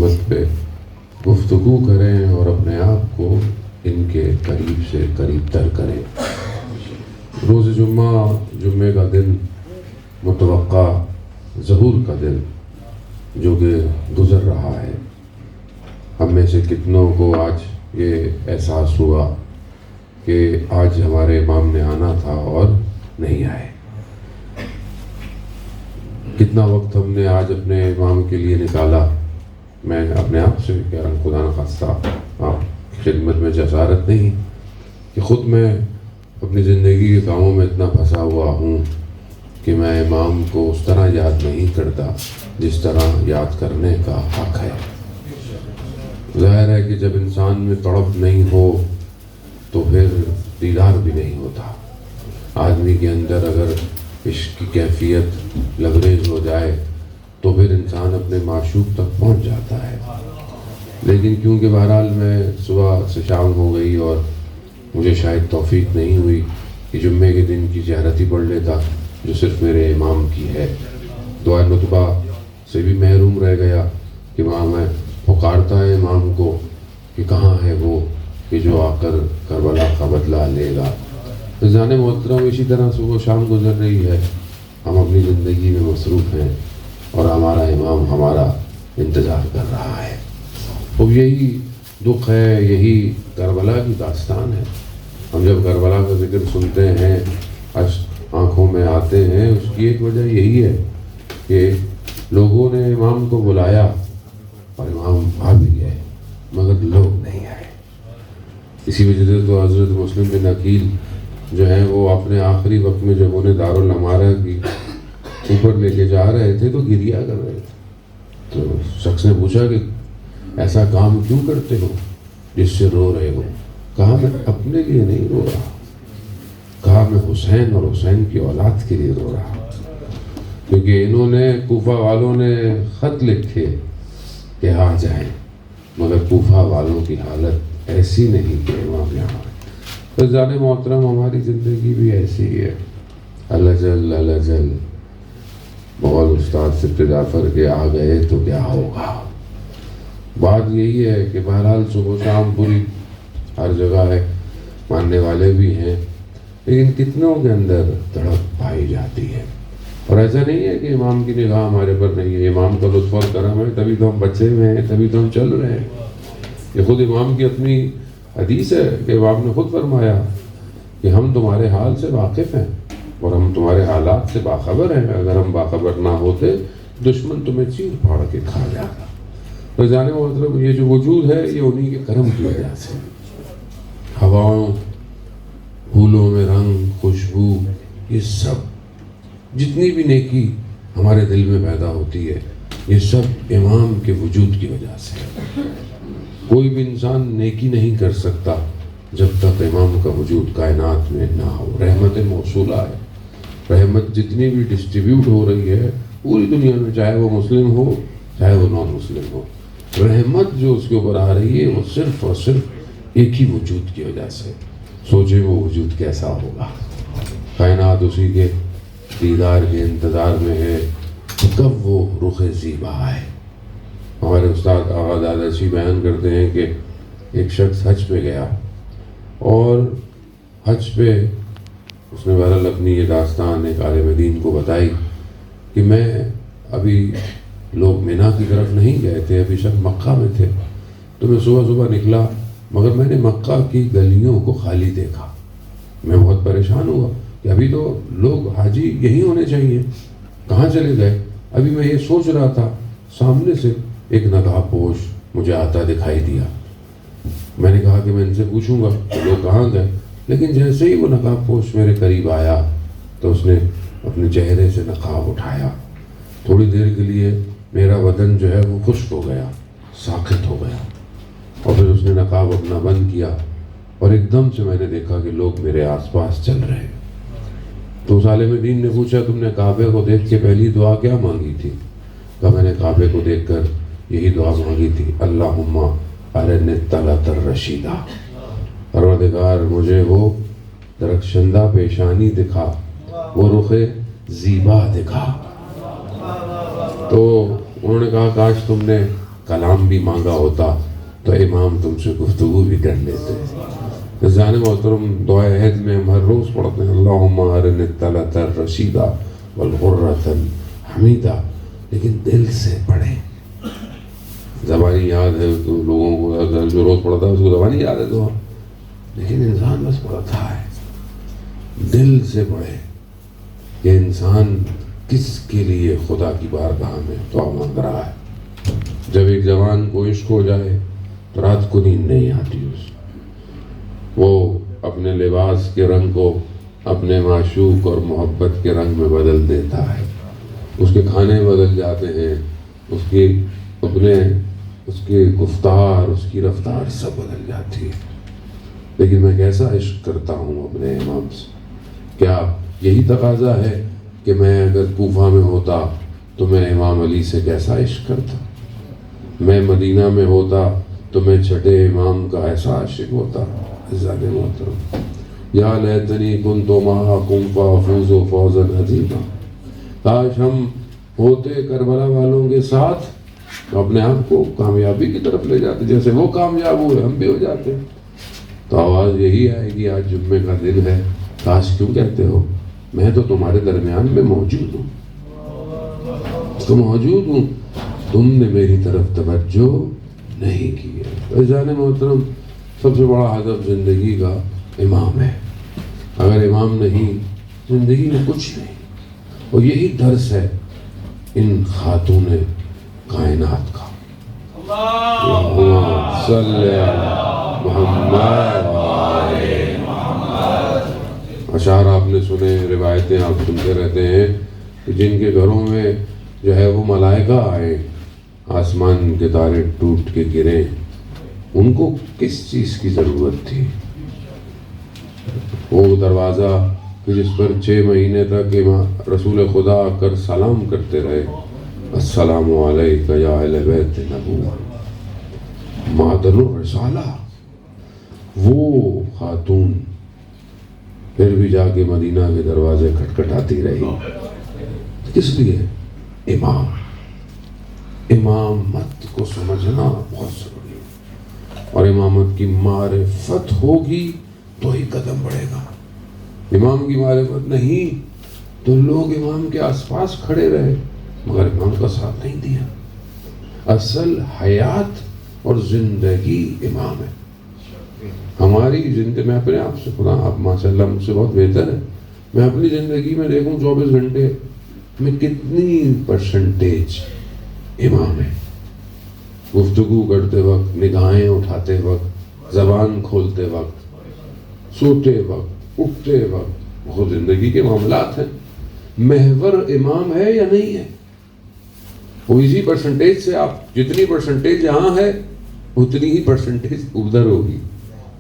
عصمت پہ گفتگو کریں اور اپنے آپ کو ان کے قریب سے قریب تر کریں۔ روز جمعہ، جمعے کا دن، متوقع ظہور کا دن جو کہ گزر رہا ہے، ہم میں سے کتنوں کو آج یہ احساس ہوا کہ آج ہمارے امام نے آنا تھا اور نہیں آئے؟ کتنا وقت ہم نے آج اپنے امام کے لیے نکالا؟ میں اپنے آپ سے کہہ رہا ہوں، خدا نخواستہ آپ کی خدمت میں جسارت نہیں کہ خود میں اپنی زندگی کے کاموں میں اتنا پھنسا ہوا ہوں کہ میں امام کو اس طرح یاد نہیں کرتا جس طرح یاد کرنے کا حق ہے۔ ظاہر ہے کہ جب انسان میں تڑپ نہیں ہو تو پھر دیدار بھی نہیں ہوتا۔ آدمی کے اندر اگر عشق کی کیفیت لبریز ہو جائے تو پھر انسان اپنے معشوق تک پہنچ جاتا ہے۔ لیکن کیونکہ بہرحال میں صبح سے شام ہو گئی اور مجھے شاید توفیق نہیں ہوئی کہ جمعے کے دن کی زیارت ہی پڑھ لیتا جو صرف میرے امام کی ہے، دعا نطبہ سے بھی محروم رہ گیا کہ وہاں میں پکارتا ہے امام کو کہ کہاں ہے وہ کہ جو آ کر کربلا کا بدلہ لے گا۔ عزیزان محترم، اسی طرح صبح شام گزر رہی ہے، ہم اپنی زندگی میں مصروف ہیں اور ہمارا امام ہمارا انتظار کر رہا ہے۔ اب یہی دکھ ہے، یہی کربلا کی داستان ہے۔ ہم جب کربلا کا ذکر سنتے ہیں، آنکھوں میں آتے ہیں، اس کی ایک وجہ یہی ہے کہ لوگوں نے امام کو بلایا اور امام آ بھی گئے مگر لوگ نہیں آئے۔ اسی وجہ سے تو حضرت مسلم بن عقیل جو ہیں وہ اپنے آخری وقت میں جب انہیں دارالامارہ کی اوپر لے کے جا رہے تھے تو گریا کر رہے تھے۔ تو شخص نے پوچھا کہ ایسا کام کیوں کرتے ہو جس سے رو رہے ہو؟ کہا میں اپنے لیے نہیں رو رہا، کہا میں حسین اور حسین کی اولاد کے لیے رو رہا، کیونکہ انہوں نے، کوفہ والوں نے خط لکھے کہ آ جائیں، مگر کوفہ والوں کی حالت ایسی نہیں کہ امام یہاں آئے۔ تو جان محترم، ہماری زندگی بھی ایسی ہی ہے۔ اللہ جل اللہ جل، مغل استاد سبت جعفر کے آ گئے تو کیا ہوگا۔ بات یہی ہے کہ بہرحال صبح شام پوری ہر جگہ ہے، ماننے والے بھی ہیں، لیکن کتنوں کے اندر تڑپ پائی جاتی ہے۔ اور ایسا نہیں ہے کہ امام کی نگاہ ہمارے پر نہیں ہے، امام کا لطف اور کرم ہے، تبھی تو ہم بچے ہوئے ہیں، تبھی تو ہم چل رہے ہیں۔ یہ خود امام کی اپنی حدیث ہے کہ امام نے خود فرمایا کہ ہم تمہارے حال سے واقف ہیں اور ہم تمہارے حالات سے باخبر ہیں، اگر ہم باخبر نہ ہوتے دشمن تمہیں چیر پھاڑ کے کھا جاتا۔ تو جانے کا مطلب یہ جو وجود ہے یہ انہی کے کرم کی وجہ سے۔ ہواؤں، پھولوں میں رنگ، خوشبو، یہ سب جتنی بھی نیکی ہمارے دل میں پیدا ہوتی ہے یہ سب امام کے وجود کی وجہ سے۔ کوئی بھی انسان نیکی نہیں کر سکتا جب تک امام کا وجود کائنات میں نہ ہو۔ رحمت موصولہ ہے، رحمت جتنی بھی ڈسٹریبیوٹ ہو رہی ہے پوری دنیا میں، چاہے وہ مسلم ہو چاہے وہ نان مسلم ہو، رحمت جو اس کے اوپر آ رہی ہے وہ صرف اور صرف ایک ہی وجود کی وجہ سے۔ سوچیں وہ وجود کیسا ہوگا۔ کائنات اسی کے دیدار کے انتظار میں ہے، کب وہ رخ زیبا ہے۔ ہمارے استاد آغا داداسی بیان کرتے ہیں کہ ایک شخص حج پہ گیا اور حج پہ اس نے بہرحال اپنی یہ داستان ایک عالم دین کو بتائی کہ میں ابھی، لوگ مینا کی طرف نہیں گئے تھے، ابھی سب مکہ میں تھے، تو میں صبح صبح نکلا مگر میں نے مکہ کی گلیوں کو خالی دیکھا۔ میں بہت پریشان ہوا کہ ابھی تو لوگ حاجی یہی ہونے چاہیے، کہاں چلے گئے؟ ابھی میں یہ سوچ رہا تھا، سامنے سے ایک نقاب پوش مجھے آتا دکھائی دیا۔ میں نے کہا کہ میں ان سے پوچھوں گا کہ لوگ کہاں گئے، لیکن جیسے ہی وہ نقاب پوش میرے قریب آیا تو اس نے اپنے چہرے سے نقاب اٹھایا۔ تھوڑی دیر کے لیے میرا بدن جو ہے وہ خشک ہو گیا، ساکت ہو گیا، اور پھر اس نے نقاب اپنا بند کیا اور ایک دم سے میں نے دیکھا کہ لوگ میرے آس پاس چل رہے ہیں۔ تو اس عالم دین نے پوچھا تم نے کعبے کو دیکھ کے پہلی دعا کیا مانگی تھی؟ کہا میں نے کعبے کو دیکھ کر یہی دعا مانگی تھی، اللہم ارنی الطلعۃ الرشیدہ، پروردگار مجھے وہ درخشندہ پیشانی دکھا، وہ رخ زیبا دکھا۔ تو انہوں نے کہا کاش تم نے کلام بھی مانگا ہوتا تو امام تم سے گفتگو بھی کر لیتے۔ جان محترم، دعائے عہد میں ہم ہر روز پڑھتے ہیں اللہم ارنی الطلعۃ الرشیدہ والغرۃ الحمیدہ، لیکن دل سے پڑھیں۔ زبانی یاد ہے تو لوگوں کو، جو روز پڑھتا ہے اس کو زبانی یاد ہے تو، لیکن انسان بس پڑھتا ہے، دل سے پڑھے کہ انسان کس کے لیے خدا کی بارگاہ میں دعا مانگ رہا ہے۔ جب ایک جوان کو عشق ہو جائے تو رات کو نیند نہیں آتی وہ اپنے لباس کے رنگ کو اپنے معشوق اور محبت کے رنگ میں بدل دیتا ہے، اس کے کھانے بدل جاتے ہیں، اس کی گفتار، اس کی رفتار سب بدل جاتی ہے۔ لیکن میں کیسا عشق کرتا ہوں اپنے امام سے، کیا یہی تقاضا ہے کہ میں اگر کوفہ میں ہوتا تو میں امام علی سے کیسا عشق کرتا، میں مدینہ میں ہوتا تو میں چھٹے امام کا ایسا عاشق ہوتا۔ عزیزان محترم، یا لیتنی کنت معکم فافوز فوزا عظیما، کاش ہم ہوتے کربلا والوں کے ساتھ تو اپنے آپ کو کامیابی کی طرف لے جاتے، جیسے وہ کامیاب ہوئے ہم بھی ہو جاتے۔ تو آواز یہی آئے گی، آج جمعے کا دن ہے، کاش کیوں کہتے ہو، میں تو تمہارے درمیان میں موجود ہوں، تو موجود ہوں، تم نے میری طرف توجہ نہیں کی ہے۔ عزیزان محترم، سب سے بڑا ہدف زندگی کا امام ہے، اگر امام نہیں زندگی میں کچھ نہیں، اور یہی درس ہے ان خاتون کائنات کا۔ اللہم صلی علی محمد۔ اشعار آپ نے سنے، روایتیں آپ سنتے رہتے ہیں کہ جن کے گھروں میں جو ہے وہ ملائکہ آئے، آسمان کے تارے ٹوٹ کے گریں، ان کو کس چیز کی ضرورت تھی؟ وہ دروازہ کہ جس پر 6 مہینے تک رسول خدا آ کر سلام کرتے رہے، السلام علیکہ یا اہل بیت نبوہ معدن الرسالہ، وہ خاتون پھر بھی جا کے مدینہ کے دروازے کھٹکھٹاتی رہی، کس لیے؟ امامت کو سمجھنا بہت ضروری ہے، اور امامت کی معرفت ہوگی تو ہی قدم بڑھے گا۔ امام کی معرفت نہیں تو لوگ امام کے آس پاس کھڑے رہے مگر امام کا ساتھ نہیں دیا۔ اصل حیات اور زندگی امام ہے۔ ہماری زندگی، میں اپنے آپ سے، خدا آپ ماشاءاللہ مجھ سے بہت بہتر ہے، میں اپنی زندگی میں دیکھوں 24 گھنٹے میں کتنی پرسنٹیج امام ہے۔ گفتگو کرتے وقت، نگاہیں اٹھاتے وقت، زبان کھولتے وقت، سوتے وقت، اٹھتے وقت، وہ زندگی کے معاملات ہیں۔ محور امام ہے یا نہیں ہے، وہ اسی پرسنٹیج سے، آپ جتنی پرسنٹیج یہاں ہے اتنی ہی پرسنٹیج ادھر ہوگی۔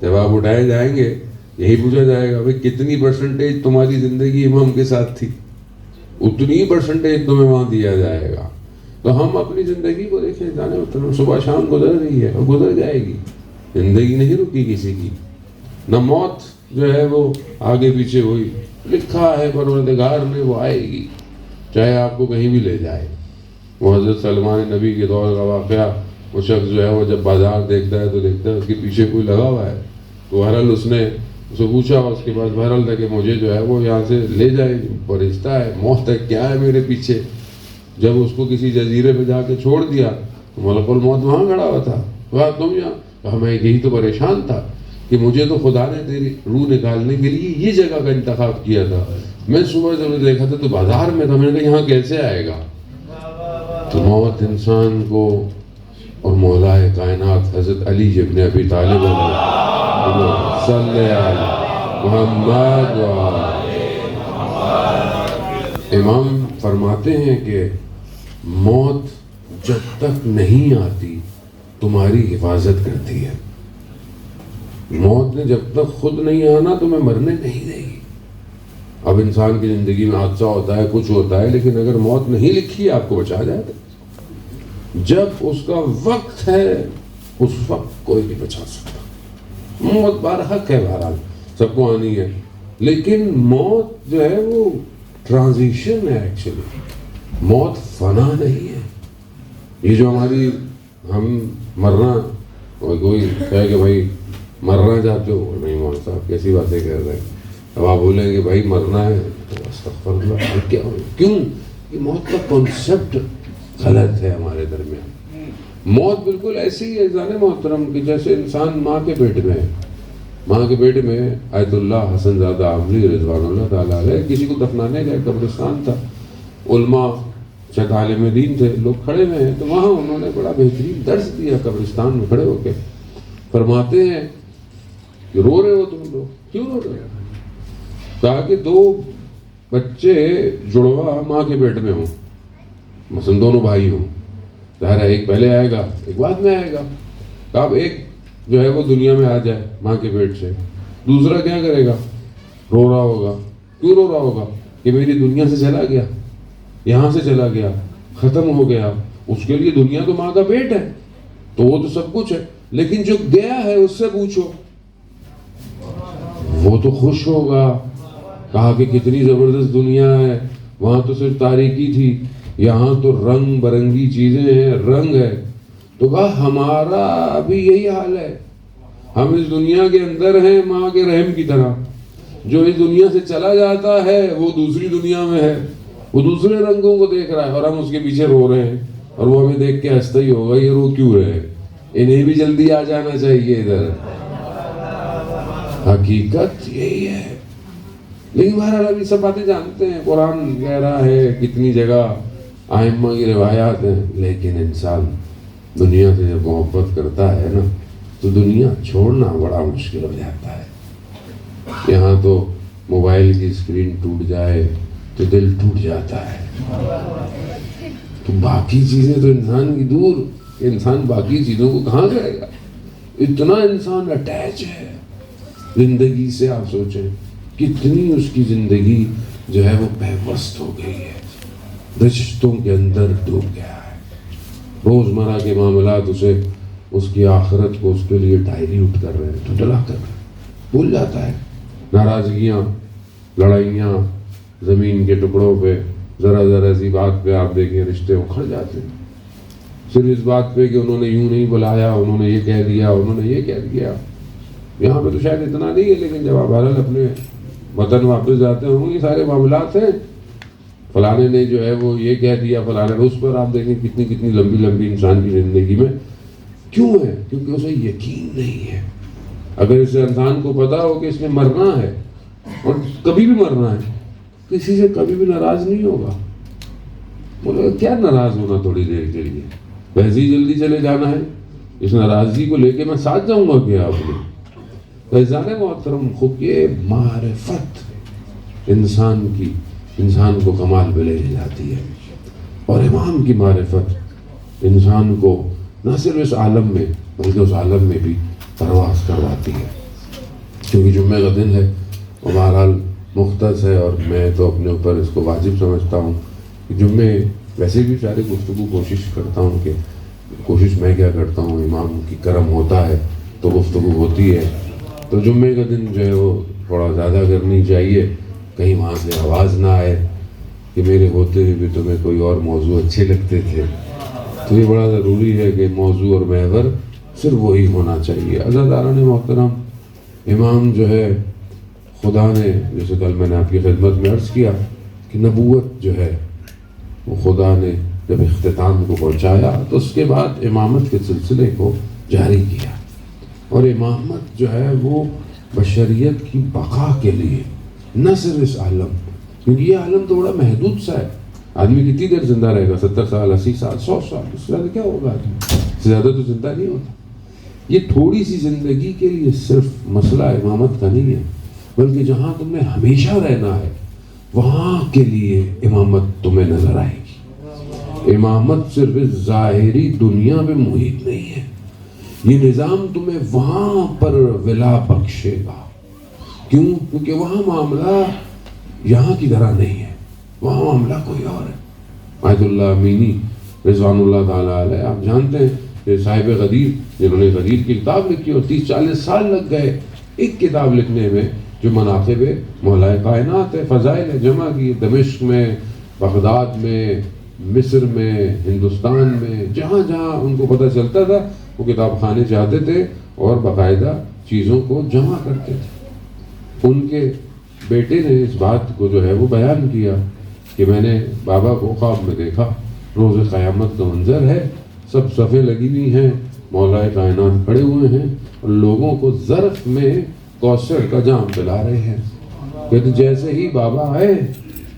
جب آپ اٹھائے جائیں گے یہی پوچھا جائے گا بھئی کتنی پرسنٹیج تمہاری زندگی امام کے ساتھ تھی، اتنی ہی پرسنٹیج تمہیں وہاں دیا جائے گا۔ تو ہم اپنی زندگی کو دیکھیں، جانے اتنا صبح شام گزر رہی ہے اور گزر جائے گی، زندگی نہیں رکی کسی کی، نہ موت جو ہے وہ آگے پیچھے ہوئی، لکھا ہے پروردگار نے وہ آئے گی، چاہے آپ کو کہیں بھی لے جائے۔ وہ حضرت سلمان نبی کے دور کا واقعہ، وہ شخص جو ہے وہ جب بازار دیکھتا ہے تو دیکھتا ہے اس کے پیچھے کوئی لگا ہوا ہے، تو بہرحال اس نے اسے پوچھا، اس کے بعد بہرحال تھا کہ مجھے جو ہے وہ یہاں سے لے جائے، فرشتہ ہے، موت ہے، کیا ہے میرے پیچھے۔ جب اس کو کسی جزیرے پہ جا کے چھوڑ دیا تو ملک الموت وہاں کھڑا ہوا تھا، کہا تم یہاں، کہا میں یہی تو پریشان تھا کہ مجھے تو خدا نے تیری روح نکالنے کے لیے یہ جگہ کا انتخاب کیا تھا، میں صبح جب دیکھا تھا تو بازار میں تھا، میں نے کہا یہاں کیسے آئے گا۔ تو موت انسان کو، اور مولا کائنات حضرت علی ابن ابی طالب صلی علی محمد امام فرماتے ہیں کہ موت جب تک نہیں آتی تمہاری حفاظت کرتی ہے، موت نے جب تک خود نہیں آنا تمہیں مرنے نہیں دے گی۔ اب انسان کی زندگی میں حادثہ ہوتا ہے، کچھ ہوتا ہے، لیکن اگر موت نہیں لکھی ہے آپ کو بچا جائے گا۔ جب اس کا وقت ہے اس وقت کوئی نہیں بچا سکتا۔ موت برحق ہے، بہرحال سب کو آنی ہے، لیکن موت جو ہے وہ ٹرانزیشن ہے، ایکچولی موت فنا نہیں ہے۔ یہ جو ہم مرنا، اور کوئی کہے کہ بھائی مرنا چاہتے ہو، نہیں مول صاحب کیسی باتیں کہہ رہے ہیں. اب آپ بولیں کہ بھائی مرنا ہے تو استغفر اللہ، کیوں؟ یہ موت کا کانسیپٹ غلط ہے ہمارے درمیان. موت بالکل ایسی ہے جانے محترم کہ جیسے انسان ماں کے پیٹ میں ہے. ماں کے پیٹ میں آیت اللہ حسن زادہ عاملی رضوان اللہ تعالیٰ علیہ کسی کو دفنانے گئے، قبرستان تھا، علماء شاید عالم دین تھے، لوگ کھڑے ہوئے ہیں، تو وہاں انہوں نے بڑا بہترین درس دیا قبرستان میں کھڑے ہو کے. فرماتے ہیں کہ رو رہے ہو تم لوگ، کیوں رو رہے ہو؟ کہا کہ 2 بچے جڑوا ماں کے پیٹ میں ہوں، مثلا دونوں بھائی ہوں، ظاہر ہے ایک پہلے آئے گا ایک بعد میں آئے گا. کہا اب ایک جو ہے وہ دنیا میں آ جائے ماں کے پیٹ سے، دوسرا کیا کرے گا؟ رو رہا ہوگا. کیوں رو رہا ہوگا؟ کہ میری دنیا سے چلا گیا، یہاں سے چلا گیا، ختم ہو گیا. اس کے لیے دنیا تو ماں کا پیٹ ہے، تو وہ تو سب کچھ ہے، لیکن جو گیا ہے اس سے پوچھو، وہ تو خوش ہوگا. کہا کہ کتنی زبردست دنیا ہے، وہاں تو صرف تاریکی تھی، یہاں تو رنگ برنگی چیزیں ہیں، رنگ ہے. تو کہا ہمارا بھی یہی حال ہے، ہم اس دنیا کے اندر ہیں ماں کے رحم کی طرح. جو اس دنیا سے چلا جاتا ہے وہ دوسری دنیا میں ہے، وہ دوسرے رنگوں کو دیکھ رہا ہے، اور ہم اس کے پیچھے رو رہے ہیں، اور وہ ہمیں دیکھ کے ہنستا ہی ہوگا یہ رو کیوں رہے، انہیں بھی جلدی آ جانا چاہیے ادھر. حقیقت یہی ہے. لیکن بہرحال ابھی سب باتیں جانتے ہیں، قرآن کہہ رہا ہے، کتنی جگہ ائمہ کی روایات ہیں، لیکن انسان دنیا سے جب محبت کرتا ہے نا تو دنیا چھوڑنا بڑا مشکل ہو جاتا ہے. یہاں تو موبائل کی اسکرین ٹوٹ جائے تو دل ٹوٹ جاتا ہے، تو باقی چیزیں تو انسان کی دور، انسان باقی چیزوں کو کہاں کرے گا؟ اتنا انسان اٹیچ ہے زندگی سے. آپ سوچیں کتنی اس کی زندگی جو ہے وہ پیوست ہو گئی ہے، رشتوں کے اندر ڈوب گیا ہے. روزمرہ کے معاملات اسے اس کی آخرت کو اس کے لیے ڈائلیوٹ کر رہے ہیں، دھندلا کر رہے ہیں، بھول جاتا ہے. ناراضگیاں، لڑائیاں، زمین کے ٹکڑوں پہ ذرا سی بات پہ آپ دیکھیں رشتے اکھڑ جاتے ہیں، صرف اس بات پہ کہ انہوں نے یوں نہیں بلایا، انہوں نے یہ کہہ دیا، انہوں نے یہ کہہ دیا. یہاں پہ تو شاید اتنا نہیں ہے، لیکن جب آپ بہرحال اپنے وطن واپس جاتے ہوں یہ سارے معاملات ہیں. فلانے نے جو ہے وہ یہ کہہ دیا، فلانے نے اس پر. آپ دیکھیں کتنی لمبی انسان کی زندگی میں کیوں ہے؟ کیونکہ اسے یقین نہیں ہے. اگر اس انسان کو پتا ہو کہ اس نے مرنا ہے اور کبھی بھی مرنا ہے، کسی سے کبھی بھی ناراض نہیں ہوگا. بولے کیا ناراض ہونا تھوڑی دیر کے لیے، ویسے ہی جلدی چلے جانا ہے، اس ناراضگی کو لے کے میں ساتھ جاؤں گا کیا آپ نے؟ فیضان محترم، خود یہ معرفت انسان کو کمال پہ لے جاتی ہے. اور امام کی معرفت انسان کو نہ صرف اس عالم میں بلکہ اس عالم میں بھی پرواز کرواتی ہے. کیونکہ جمعہ کا دن ہے اور بہرحال مختص ہے، اور میں تو اپنے اوپر اس کو واجب سمجھتا ہوں کہ جمعے ویسے بھی سارے گفتگو کوشش کرتا ہوں کہ کوشش میں کیا کرتا ہوں، امام کی کرم ہوتا ہے تو گفتگو ہوتی ہے. تو جمعے کا دن جو ہے وہ تھوڑا زیادہ کرنی چاہیے، کہیں وہاں سے آواز نہ آئے کہ میرے ہوتے ہوئے بھی تمہیں کوئی اور موضوع اچھے لگتے تھے. تو یہ بڑا ضروری ہے کہ موضوع اور محور صرف وہی ہونا چاہیے. عزیزان محترم، امام جو ہے خدا نے، جیسے کل میں نے آپ کی خدمت میں عرض کیا کہ نبوت جو ہے وہ خدا نے جب اختتام کو پہنچایا تو اس کے بعد امامت کے سلسلے کو جاری کیا. اور امامت جو ہے وہ بشریت کی بقا کے لیے، نہ صرف اس عالم، کیونکہ یہ عالم تو بڑا محدود سا ہے. آدمی کتنی دیر زندہ رہے گا؟ 70 سال، 80 سال، 100 سال، اس سے زیادہ کیا ہوگا؟ آدمی اس سے زیادہ تو زندہ نہیں ہوتا. یہ تھوڑی سی زندگی کے لیے صرف مسئلہ امامت کا نہیں ہے، بلکہ جہاں تم نے ہمیشہ رہنا ہے وہاں کے لیے امامت تمہیں نظر آئے گی. امامت صرف اس ظاہری دنیا میں محیط نہیں ہے، یہ نظام تمہیں وہاں پر ولا بخشے گا. کیوں؟ کیونکہ وہاں معاملہ یہاں کی طرح نہیں ہے، وہاں معاملہ کوئی اور ہے. آیت اللہ امینی رضوان اللہ تعالیٰ علیہ، آپ جانتے ہیں کہ صاحب غدیر، جنہوں نے غدیر کی کتاب لکھی اور 30-40 سال لگ گئے ایک کتاب لکھنے میں، جو مناقب مولا کائنات ہے، فضائل ہے، جمع کی دمشق میں، بغداد میں، مصر میں، ہندوستان میں، جہاں جہاں ان کو پتہ چلتا تھا وہ کتاب خانے جاتے تھے اور باقاعدہ چیزوں کو جمع کرتے تھے۔ ان کے بیٹے نے اس بات کو جو ہے وہ بیان کیا کہ میں نے بابا کو خواب میں دیکھا، روز قیامت کا منظر ہے، سب صفیں لگی ہوئی ہیں، مولا کائنات کھڑے ہوئے ہیں اور لوگوں کو ظرف میں کوثر کا جام پلا رہے ہیں۔ کہتے جیسے ہی بابا آئے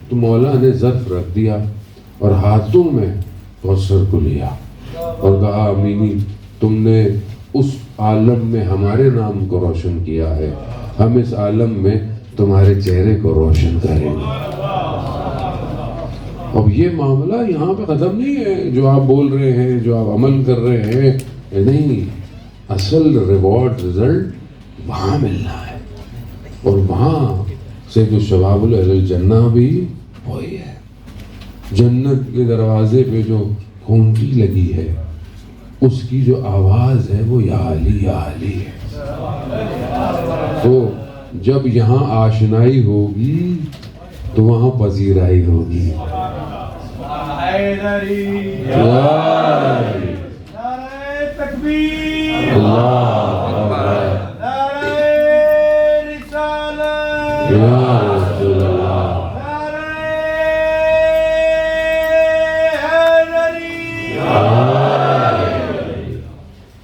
تو مولا نے ظرف رکھ دیا اور ہاتھوں میں کوثر کو لیا اور کہا امینی تم نے اس عالم میں ہمارے نام کو روشن کیا ہے، ہم اس عالم میں تمہارے چہرے کو روشن کریں گے۔ اب یہ معاملہ یہاں پہ ختم نہیں ہے، جو آپ بول رہے ہیں، جو آپ عمل کر رہے ہیں، نہیں، اصل ریوارڈ رزلٹ وہاں ملنا ہے، اور وہاں سے جو شباب اہل الجنہ بھی وہی ہے۔ جنت کے دروازے پہ جو گھنٹی لگی ہے اس کی جو آواز ہے وہ یا علی یا علی ہے۔ تو جب یہاں آشنائی ہوگی تو وہاں پذیرائی ہوگی۔ تکبیر، اللہ اکبر، یا رسول اللہ،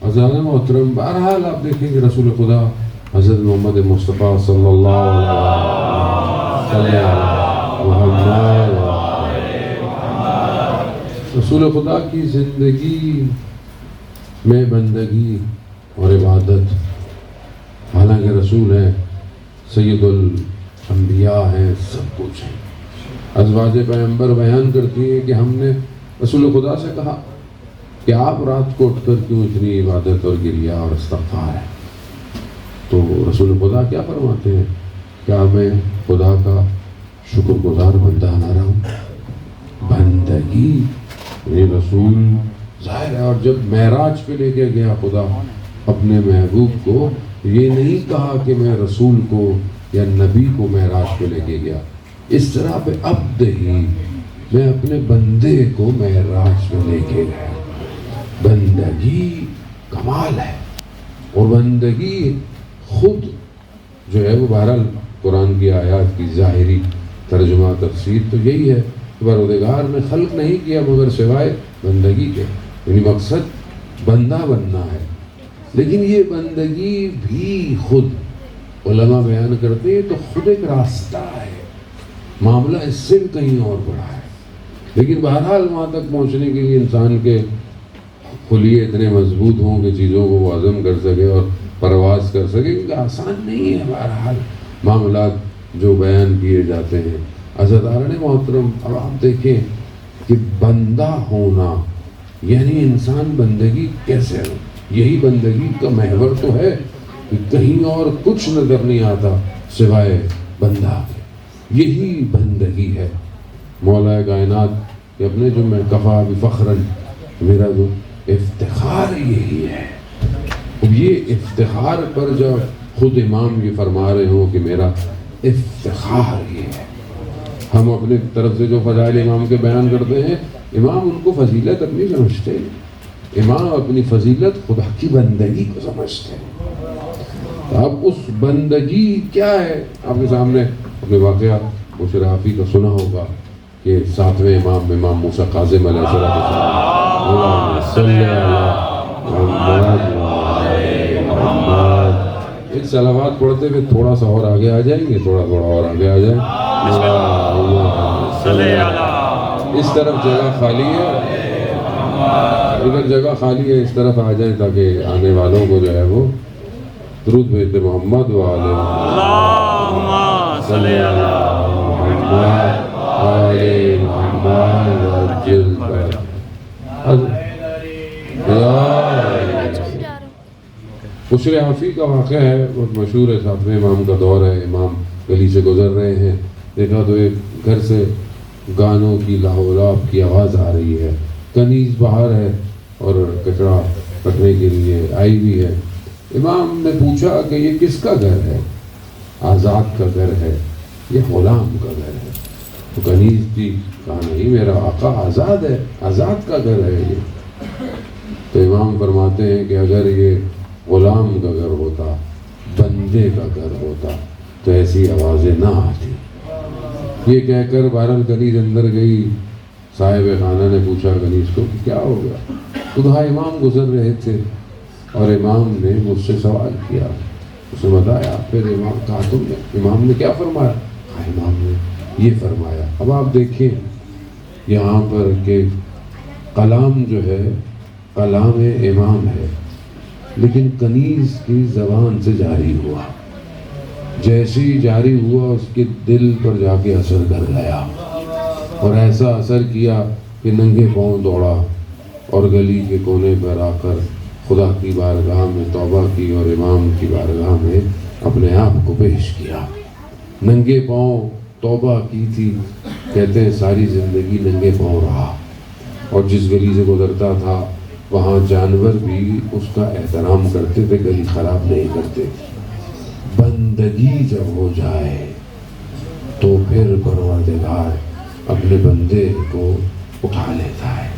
حضرت محترم، بہرحال آپ دیکھیں کہ رسول خدا حضرت محمد مصطفیٰ صلی اللہ علیہ وسلم، رسول خدا کی زندگی میں بندگی اور عبادت، حالانکہ رسول ہیں، سید الانبیاء ہیں، سب کچھ ہیں۔ ازواج پیغمبر بیان کرتی ہیں کہ ہم نے رسول خدا سے کہا کہ آپ رات کو اٹھ کر کیوں اتنی عبادت اور گریہ اور استغفار ہے؟ تو رسول خدا کیا فرماتے ہیں؟ کیا میں خدا کا شکر گزار بندہ نہ رہوں؟ بندگی یہ رسول ظاہر ہے، اور جب معراج پہ لے کے گیا خدا اپنے محبوب کو، یہ نہیں کہا کہ میں رسول کو یا نبی کو معراج پہ لے کے گیا، اس طرح پہ عبد ہی میں اپنے بندے کو معراج پہ لے کے گیا۔ بندگی کمال ہے، اور بندگی خود جو ہے وہ بہرحال قرآن کی آیات کی ظاہری ترجمہ تفسیر تو یہی ہے کہ پروردگار نے خلق نہیں کیا مگر سوائے بندگی کے، یعنی مقصد بندہ بننا ہے۔ لیکن یہ بندگی بھی خود علماء بیان کرتے ہیں تو خود ایک راستہ ہے، معاملہ اس سے بھی کہیں اور بڑا ہے۔ لیکن بہرحال وہاں تک پہنچنے کے لیے انسان کے خلیے اتنے مضبوط ہوں کہ چیزوں کو وہ ہضم کر سکے اور پرواز کر سکے، کیونکہ آسان نہیں ہے بہرحال معاملات جو بیان کیے جاتے ہیں۔ عزیزان محترم، اب آپ دیکھیں کہ بندہ ہونا یعنی انسان بندگی کیسے ہو، یہی بندگی کا محور تو ہے کہ کہیں اور کچھ نظر نہیں آتا سوائے بندہ کے، یہی بندگی ہے۔ مولا کائنات کہ اپنے جو میں کفا بفخرن، میرا جو افتخار یہی ہے۔ اب یہ افتخار پر جب خود امام یہ فرما رہے ہوں کہ میرا افتخار یہ ہے، ہم اپنے طرف سے جو فضائل امام کے بیان کرتے ہیں، امام ان کو فضیلت اپنی سمجھتے ہیں، امام اپنی فضیلت خدا کی بندگی کو سمجھتے ہیں۔ اب اس بندگی کیا ہے؟ آپ کے سامنے اپنے واقعہ مشرافی کا سنا ہوگا کہ 7ویں امام امام موسیٰ کاظم علیہ السلام، اللہم صلی علی محمد، ایک صلوات پڑھتے ہوئے تھوڑا سا اور آگے آ جائیں گے، تھوڑا اور آگے آ جائیں، اس طرف جگہ خالی ہے، ادھر جگہ خالی ہے، اس طرف آ جائیں تاکہ آنے والوں کو جو ہے وہ درود بھیجتے محمد وعلى اللہم صلی علی محمد وعلى محمد وعجل مشرافی کا واقعہ ہے، بہت مشہور ہے، 7ویں امام کا دور ہے، امام گلی سے گزر رہے ہیں، دیکھا تو ایک گھر سے گانوں کی لاہولاب کی آواز آ رہی ہے، کنیز باہر ہے اور کچرا پکڑنے کے لیے آئی بھی ہے۔ امام نے پوچھا کہ یہ کس کا گھر ہے؟ آزاد کا گھر ہے یا غلام کا گھر ہے؟ تو کنیز تھی، کہا نہیں میرا آقا آزاد ہے، آزاد کا گھر ہے یہ۔ تو امام فرماتے ہیں کہ اگر یہ غلام کا گھر ہوتا، بندے کا گھر ہوتا تو ایسی آوازیں نہ آتی۔ یہ کہہ کر بہرحال کنیز اندر گئی۔ صاحب خانہ نے پوچھا کنیز کو کہ کیا ہو گیا؟ خدا امام گزر رہے تھے اور امام نے مجھ سے سوال کیا، اس نے بتایا۔ پھر امام کہا تم نے، امام نے کیا فرمایا؟ امام نے یہ فرمایا۔ اب آپ دیکھیں یہاں پر کہ کلام جو ہے کلام امام ہے، لیکن کنیز کی زبان سے جاری ہوا، جیسے ہی جاری ہوا اس کے دل پر جا کے اثر کر گیا، اور ایسا اثر کیا کہ ننگے پاؤں دوڑا اور گلی کے کونے پر آ کر خدا کی بارگاہ میں توبہ کی اور امام کی بارگاہ میں اپنے آپ کو پیش کیا۔ ننگے پاؤں توبہ کی تھی، کہتے ہیں ساری زندگی ننگے پاؤں رہا، اور جس گلی سے گزرتا تھا وہاں جانور بھی اس کا احترام کرتے تھے، گلی خراب نہیں کرتے۔ بندگی جب ہو جائے تو پھر پروردگار اپنے بندے کو اٹھا لیتا ہے۔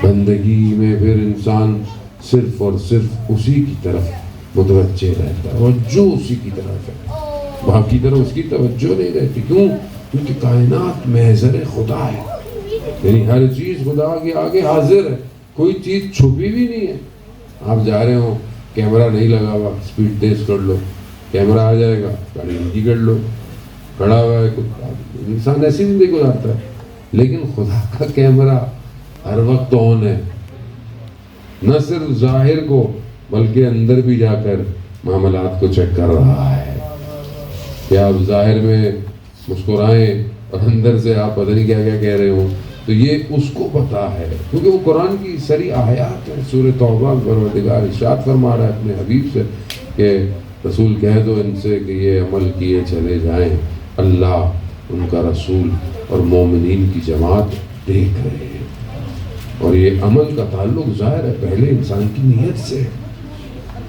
بندگی میں پھر انسان صرف اور صرف اسی کی طرف متوجہ رہتا ہے، توجہ اسی کی طرف ہے، باقی طرف اس کی توجہ نہیں رہتی۔ کیوں؟ کیونکہ کائنات محضر خدا ہے، یعنی ہر چیز خدا کے آگے حاضر ہے، کوئی چیز چھپی بھی نہیں ہے۔ آپ جا رہے ہو، کیمرہ نہیں لگا ہوا، اسپیڈ تیز کر لو، کیمرہ آ جائے گا، گاڑی نیچی کر لو، کھڑا ہوا ہے انسان ایسی زندگی گزارتا ہے۔ لیکن خدا کا کیمرہ ہر وقت آن ہے، نہ صرف ظاہر کو بلکہ اندر بھی جا کر معاملات کو چیک کر رہا ہے کہ آپ ظاہر میں مسکرائیں اور اندر سے آپ پتہ نہیں کیا کیا کہہ رہے ہو۔ تو یہ اس کو پتا ہے، کیونکہ وہ قرآن کی سری آیات ہے۔ سورہ توبہ پروردگار ارشاد فرما رہا ہے اپنے حبیب سے کہ رسول کہہ دو ان سے کہ یہ عمل کیے چلے جائیں، اللہ، ان کا رسول اور مومنین کی جماعت دیکھ رہے ہیں۔ اور یہ عمل کا تعلق ظاہر ہے پہلے انسان کی نیت سے۔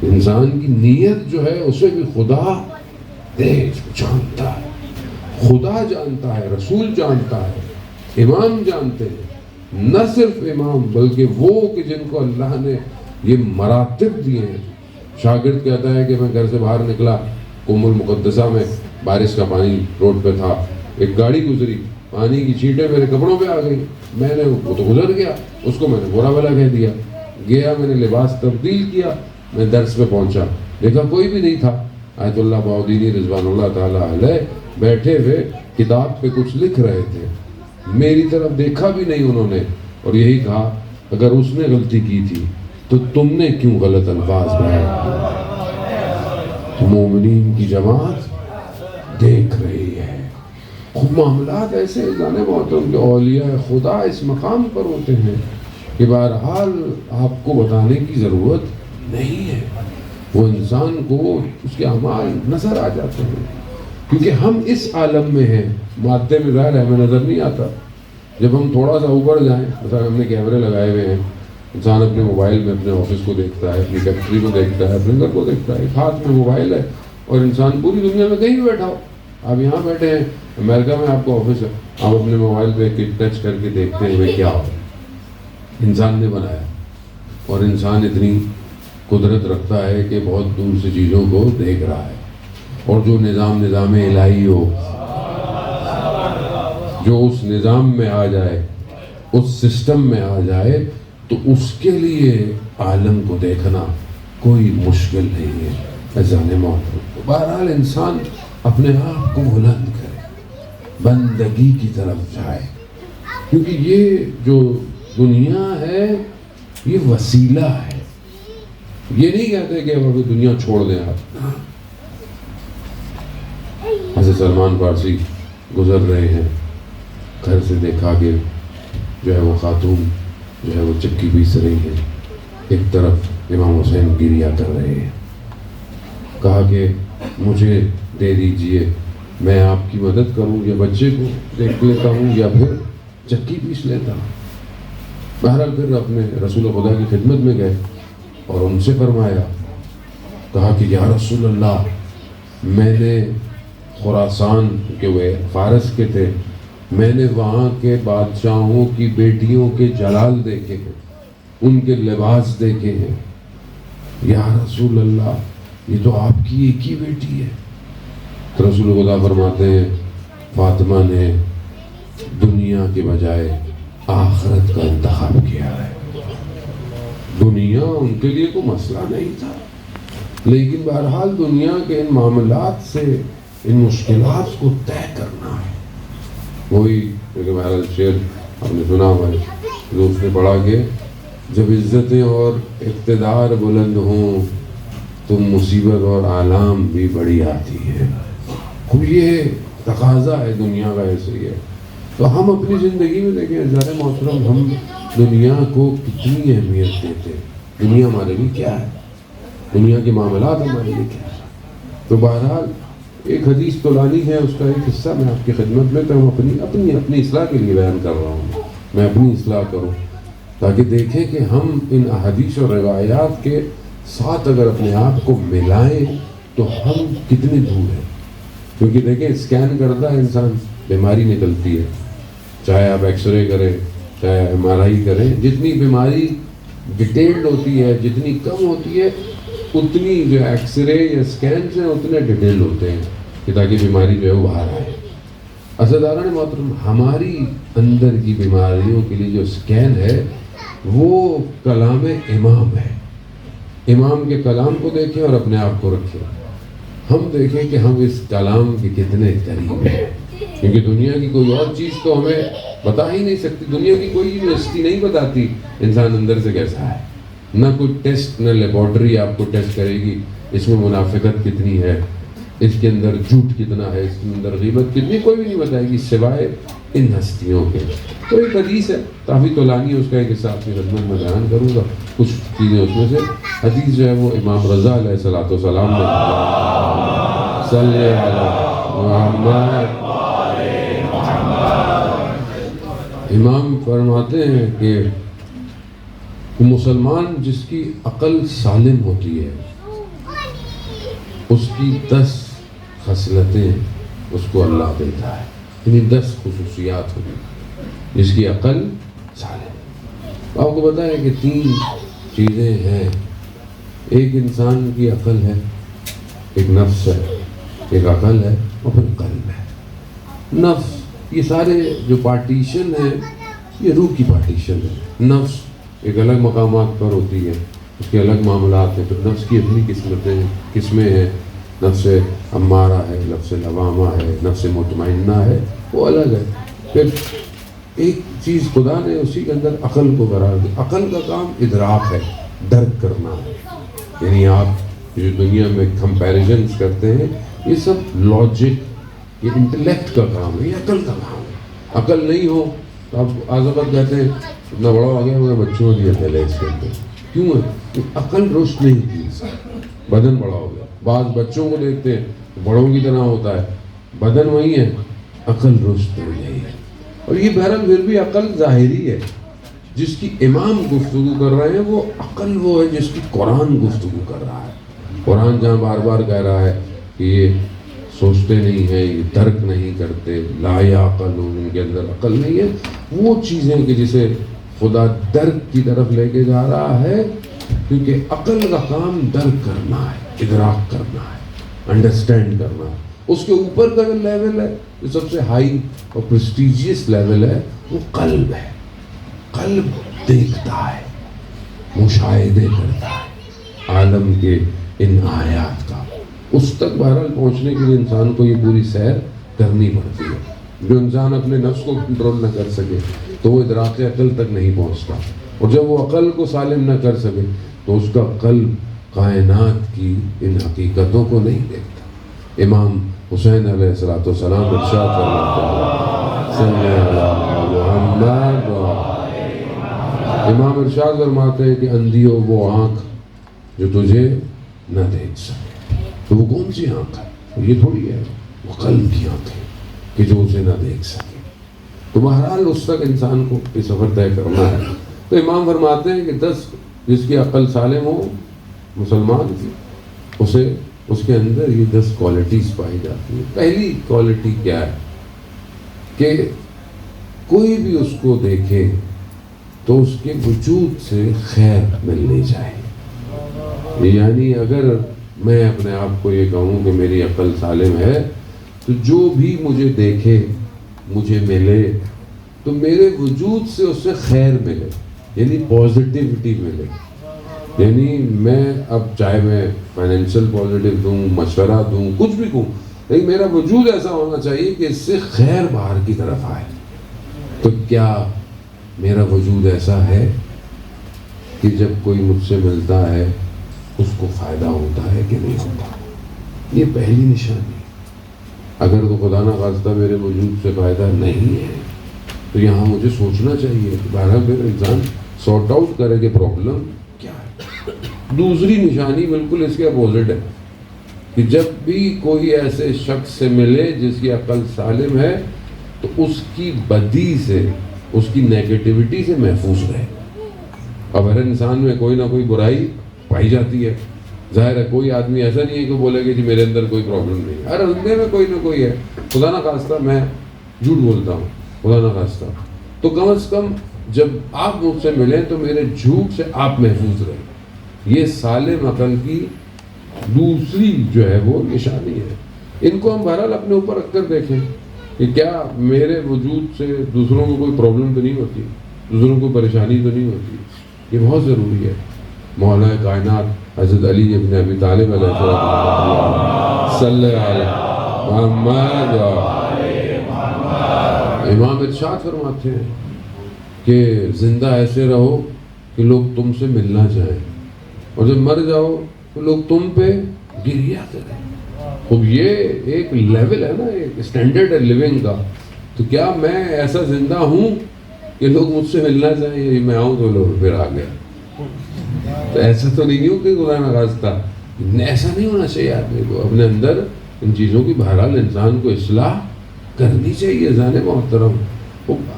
انسان کی نیت جو ہے اسے بھی خدا جانتا ہے، خدا جانتا ہے، رسول جانتا ہے، امام جانتے ہیں۔ نہ صرف امام بلکہ وہ کہ جن کو اللہ نے یہ مراتب دیے ہیں۔ شاگرد کہتا ہے کہ میں گھر سے باہر نکلا، قم المقدسہ میں بارش کا پانی روڈ پہ تھا، ایک گاڑی گزری، پانی کی چھینٹیں میرے کپڑوں پہ آ گئی، میں نے وہ تو گزر گیا، اس کو میں نے برا بھلا کہہ دیا، گیا میں نے لباس تبدیل کیا، میں درس پہ پہنچا، دیکھا کوئی بھی نہیں تھا۔ آیت اللہ بہاؤدینی رضوان اللہ تعالیٰ علیہ بیٹھے ہوئے کتاب پہ کچھ لکھ رہے تھے، میری طرف دیکھا بھی نہیں انہوں نے، اور یہی کہا اگر اس نے غلطی کی تھی تو تم نے کیوں غلط الفاظ بیان؟ مومنین کی جماعت دیکھ رہی ہے۔ خود معاملات ایسے جانے محترم کہ اولیاء خدا اس مقام پر ہوتے ہیں کہ بہرحال آپ کو بتانے کی ضرورت نہیں ہے، وہ انسان کو اس کے اعمال نظر آ جاتے ہیں، کیونکہ ہم اس عالم میں ہیں، مادے میں ظاہر ہے ہمیں نظر نہیں آتا۔ جب ہم تھوڑا سا اوپر جائیں، مثلا ہم نے کیمرے لگائے ہوئے ہیں، انسان اپنے موبائل میں اپنے آفس کو دیکھتا ہے، اپنی فیکٹری کو دیکھتا ہے، اپنے گھر کو دیکھتا ہے، ایک ہاتھ میں موبائل ہے، اور انسان پوری دنیا میں کہیں بھی بیٹھا ہو، آپ یہاں بیٹھے ہیں امریکہ میں آپ کو آفس ہے، آپ اپنے موبائل پہ ٹچ کر کے دیکھتے ہیں وہ کیا ہو، انسان نے بنایا، اور انسان اتنی قدرت رکھتا ہے کہ بہت دور سے چیزوں کو دیکھ رہا ہے، اور جو نظام الہی ہو، جو اس نظام میں آ جائے، اس سسٹم میں آ جائے، تو اس کے لیے عالم کو دیکھنا کوئی مشکل نہیں ہے۔ عزیزان محترم، بہرحال انسان اپنے آپ کو بلند کرے، بندگی کی طرف جائے، کیونکہ یہ جو دنیا ہے یہ وسیلہ ہے۔ یہ نہیں کہتے کہ اب دنیا چھوڑ دیں آپ۔ حضرت سلمان فارسی گزر رہے ہیں، گھر سے دیکھا کہ جو ہے وہ خاتون جو ہے وہ چکی پیس رہی ہے، ایک طرف امام حسین گریہ کر رہے ہیں، کہا کہ مجھے دے دیجئے، میں آپ کی مدد کروں، یا بچے کو دیکھ لیتا ہوں یا پھر چکی پیس لیتا ہوں۔ بہرحال پھر اپنے رسول خدا کی خدمت میں گئے اور ان سے فرمایا، کہا کہ یا رسول اللہ، میں نے خراسان کے وہ فارس کے تھے، میں نے وہاں کے بادشاہوں کی بیٹیوں کے جلال دیکھے ہیں، ان کے لباس دیکھے ہیں۔ یا رسول اللہ یہ تو آپ کی ایک ہی بیٹی ہے۔ تو رسول خدا فرماتے ہیں فاطمہ نے دنیا کے بجائے آخرت کا انتخاب کیا ہے۔ دنیا ان کے لیے کوئی مسئلہ نہیں تھا، لیکن بہرحال دنیا کے ان معاملات سے، ان مشکلات کو طے کرنا ہے۔ وہی بہرحال شعر آپ نے سنا ہمارے دوست نے پڑھا کہ جب عزتیں اور اقتدار بلند ہوں تو مصیبت اور آلام بھی بڑی آتی ہے۔ تو یہ تقاضا ہے دنیا کا، ایسے ہی ہے۔ تو ہم اپنی زندگی میں دیکھیں عزیزان محترم، ہم دنیا کو کتنی اہمیت دیتے ہیں۔ دنیا ہمارے لیے کیا ہے، دنیا کے معاملات ہمارے لیے کیا ہے۔ تو بہرحال ایک حدیث تو لانی ہے، اس کا ایک حصہ میں آپ کی خدمت میں تو اپنی اصلاح کے لیے بیان کر رہا ہوں۔ میں اپنی اصلاح کروں تاکہ دیکھیں کہ ہم ان احادیث اور روایات کے ساتھ اگر اپنے آپ کو ملائیں تو ہم کتنے دور ہیں۔ کیونکہ دیکھیں اسکین کرتا ہے انسان، بیماری نکلتی ہے، چاہے آپ ایکس رے کریں چاہے MRI کریں، جتنی بیماری ڈیٹیلڈ ہوتی ہے، جتنی کم ہوتی ہے، اتنی جو ایکس رے یا اسکینس ہیں اتنے ڈیٹیل ہوتے ہیں کہ تاکہ بیماری جو ہے وہ باہر آئے۔ عزیزان محترم، ہماری اندر کی بیماریوں کے لیے جو اسکین ہے وہ کلام امام ہے۔ امام کے کلام کو دیکھیں اور اپنے آپ کو رکھیں، ہم دیکھیں کہ ہم اس کلام کے کتنے قریب ہیں۔ کیونکہ دنیا کی کوئی اور چیز تو ہمیں بتا ہی نہیں سکتی، دنیا کی کوئی یونیورسٹی نہیں بتاتی انسان اندر سے کیسا ہے، نہ کوئی ٹیسٹ، نہ لیبارٹری آپ کو ٹیسٹ کرے گی اس میں منافقت کتنی ہے، اس کے اندر جھوٹ کتنا ہے، اس کے اندر غیبت کتنی، کوئی بھی نہیں بتائے گی سوائے ان ہستیوں کے۔ تو ایک حدیث ہے، کافی طولانی ہے، اس کا ایک حصہ آپ کی خدمت میں بیان کروں گا، کچھ چیزیں اس میں سے۔ حدیث جو ہے وہ امام رضا علیہ الصلوۃ والسلام نے صلی علی محمد، امام فرماتے ہیں کہ مسلمان جس کی عقل سالم ہوتی ہے اس کی 10 خصلتیں اس کو اللہ دیتا ہے، یعنی 10 خصوصیات ہوتی جس کی عقل سالم۔ آپ کو پتا ہے کہ 3 چیزیں ہیں، ایک انسان کی عقل ہے، ایک نفس ہے، ایک عقل ہے اور پھر قلب ہے۔ نفس، یہ سارے جو پارٹیشن ہیں یہ روح کی پارٹیشن ہے۔ نفس ایک الگ مقامات پر ہوتی ہے، اس کے الگ معاملات ہیں، پھر نفس کی اپنی قسمیں ہیں، نفس امارہ ہے، نفس لوامہ ہے، نفس مطمئنہ ہے، وہ الگ ہے۔ پھر ایک چیز خدا نے اسی کے اندر عقل کو قرار دی۔ عقل کا کام ادراک ہے، درک کرنا ہے، یعنی آپ جو دنیا میں کمپیریزنز کرتے ہیں یہ سب لاجک، یہ انٹلیکٹ کا کام ہے، یہ عقل کا کام ہے۔ عقل نہیں ہو تو آپ آزمت کہتے ہیں اتنا بڑا ہو گیا، مگر بچوں نے پہلے ہے اس کے اندر، کیوں ہے کہ عقل رشد نہیں کی، بدن بڑا ہو گیا۔ بعض بچوں کو دیکھتے ہیں بڑوں کی طرح ہوتا ہے، بدن وہی ہے، عقل رشد نہیں ہے۔ اور یہ بہرحال پھر بھی عقل ظاہری ہے، جس کی امام گفتگو کر رہے ہیں وہ عقل وہ ہے جس کی قرآن گفتگو کر رہا ہے۔ قرآن جہاں بار بار کہہ رہا ہے کہ یہ سوچتے نہیں ہیں، یہ درک نہیں کرتے، لا یعقلون، ان کے اندر عقل نہیں ہے، وہ چیزیں کہ جسے خدا درک کی طرف لے کے جا رہا ہے، کیونکہ عقل کا کام درک کرنا ہے، ادراک کرنا ہے، انڈرسٹینڈ کرنا ہے۔ اس کے اوپر کا جو لیول ہے، جو سب سے ہائی اور پریسٹیجیس لیول ہے، وہ قلب ہے۔ قلب دیکھتا ہے، مشاہدے کرتا ہے عالم کے ان آیات کا۔ اس تک بہرحال پہنچنے کے لیے انسان کو یہ پوری سیر کرنی پڑتی ہے۔ جو انسان اپنے نفس کو کنٹرول نہ کر سکے تو وہ ادراک عقل تک نہیں پہنچتا، اور جب وہ عقل کو سالم نہ کر سکے تو اس کا قلب کائنات کی ان حقیقتوں کو نہیں دیکھتا۔ امام حسین علیہ السلام ارشاد فرماتے ہیں صلی اللہ محمد، امام ارشاد فرماتے ہیں کہ اندھیوں وہ آنکھ جو تجھے نہ دیکھ سکے۔ تو وہ کون سی آنکھ ہے؟ یہ تھوڑی ہے، وہ قلب کی آنکھ ہے کہ جو اسے نہ دیکھ سکے۔ تو بہرحال اس تک انسان کو یہ سفر طے کرنا ہے۔ تو امام فرماتے ہیں کہ 10 جس کی عقل سالم ہو مسلمان کی، اسے اس کے اندر یہ 10 کوالٹیز پائی جاتی ہیں۔ پہلی کوالٹی کیا ہے کہ کوئی بھی اس کو دیکھے تو اس کے وجود سے خیر ملنی چاہیے. یعنی اگر میں اپنے آپ کو یہ کہوں کہ میری عقل سالم ہے تو جو بھی مجھے دیکھے مجھے ملے تو میرے وجود سے اس سے خیر ملے, یعنی پازیٹیوٹی ملے. یعنی میں اب چاہے میں فائنینشیل پازیٹیو دوں, مشورہ دوں, کچھ بھی دوں, لیکن میرا وجود ایسا ہونا چاہیے کہ اس سے خیر باہر کی طرف آئے. تو کیا میرا وجود ایسا ہے کہ جب کوئی مجھ سے ملتا ہے اس کو فائدہ ہوتا ہے کہ نہیں ہوتا؟ یہ پہلی نشانی. اگر تو خدا نہ خواستہ میرے وجود سے فائدہ نہیں ہے تو یہاں مجھے سوچنا چاہیے کہ بہرحال میرا انسان سارٹ آؤٹ کرے کہ پرابلم کیا ہے. دوسری نشانی بالکل اس کے اپوزٹ ہے کہ جب بھی کوئی ایسے شخص سے ملے جس کی عقل سالم ہے تو اس کی بدی سے, اس کی نیگیٹیوٹی سے محفوظ رہے. اب ہر انسان میں کوئی نہ کوئی برائی پائی جاتی ہے. ظاہر ہے کوئی آدمی ایسا نہیں ہے کہ بولے کہ جی میرے اندر کوئی پرابلم نہیں ہے, ہر بندے میں کوئی نہ کوئی ہے. خدا نہ خواستہ میں جھوٹ بولتا ہوں, خدا نہ خواستہ, تو کم از کم جب آپ مجھ سے ملیں تو میرے جھوٹ سے آپ محفوظ رہیں. یہ سالم عقل کی دوسری جو ہے وہ نشانی ہے. ان کو ہم بہرحال اپنے اوپر رکھ کر دیکھیں کہ کیا میرے وجود سے دوسروں کو کوئی پرابلم تو نہیں ہوتی, دوسروں کو پریشانی تو نہیں ہوتی. یہ بہت ضروری ہے. مولا کائنات حضرت علی ابن ابی طالب علیہ السلام صلی اللہ علیہ محمد امام ارشاد فرماتے ہیں کہ زندہ ایسے رہو کہ لوگ تم سے ملنا چاہیں, اور جب مر جاؤ تو لوگ تم پہ گریہ کریں. اب یہ ایک لیول ہے نا, ایک اسٹینڈرڈ ہے لیونگ کا. تو کیا میں ایسا زندہ ہوں کہ لوگ مجھ سے ملنا چاہیں, میں آؤں تو لوگ پھر آ گئے؟ تو ایسا تو نہیں ہوں کہ خدا نہ خواستہ, ایسا نہیں ہونا چاہیے. آدمی کو اپنے اندر ان چیزوں کی بہرحال انسان کو اصلاح کرنی چاہیے. ذہن محترم,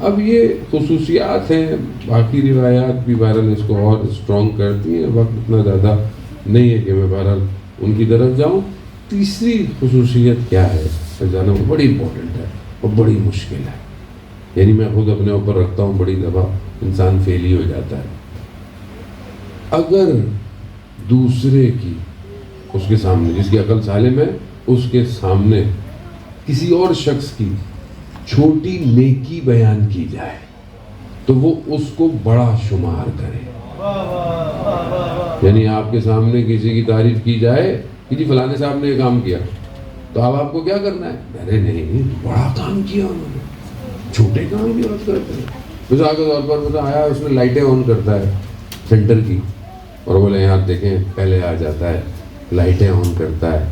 اب یہ خصوصیات ہیں, باقی روایات بھی بہرحال اس کو اور اسٹرانگ کرتی ہیں. وقت اتنا زیادہ نہیں ہے کہ میں بہرحال ان کی طرف جاؤں. تیسری خصوصیت کیا ہے جانا, وہ بڑی امپورٹنٹ ہے اور بڑی مشکل ہے. یعنی میں خود اپنے اوپر رکھتا ہوں, بڑی دفعہ انسان فیل ہی ہو جاتا ہے. اگر دوسرے کی, اس کے سامنے جس کی عقل سالم ہے, اس کے سامنے کسی اور شخص کی چھوٹی نیکی بیان کی جائے تو وہ اس کو بڑا شمار کرے. یعنی آپ کے سامنے کسی کی تعریف کی جائے کہ جی فلانے صاحب نے یہ کام کیا, تو اب آپ کو کیا کرنا ہے؟ ارے نہیں, بڑا کام کیا انہوں نے, چھوٹے کام کی بات کرتے ہیں. مثال کے طور پر مثلا آیا, اس میں لائٹیں آن کرتا ہے سینٹر کی, اور بولے یہاں دیکھیں پہلے آ جاتا ہے, لائٹیں آن کرتا ہے.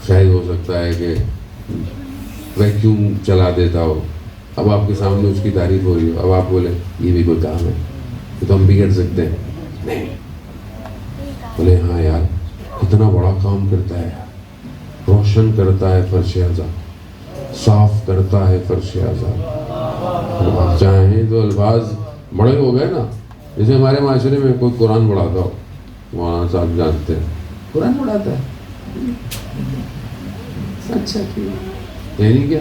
شاید ہو سکتا ہے کہ ویکیوم چلا دیتا ہو. اب آپ کے سامنے اس کی تعریف ہو رہی ہو, اب آپ بولے یہ بھی کوئی کام ہے, یہ تو ہم بھی کر سکتے ہیں. نہیں, بولے ہاں یار کتنا بڑا کام کرتا ہے, روشن کرتا ہے فرش اعضا, صاف کرتا ہے فرش اعضا. آپ چاہیں تو الفاظ بڑے ہو گئے نا, جیسے ہمارے معاشرے میں کوئی قرآن پڑھاتا ہو, مولانا صاحب جانتے ہیں قرآن پڑھاتا ہے, اچھا یعنی کیا؟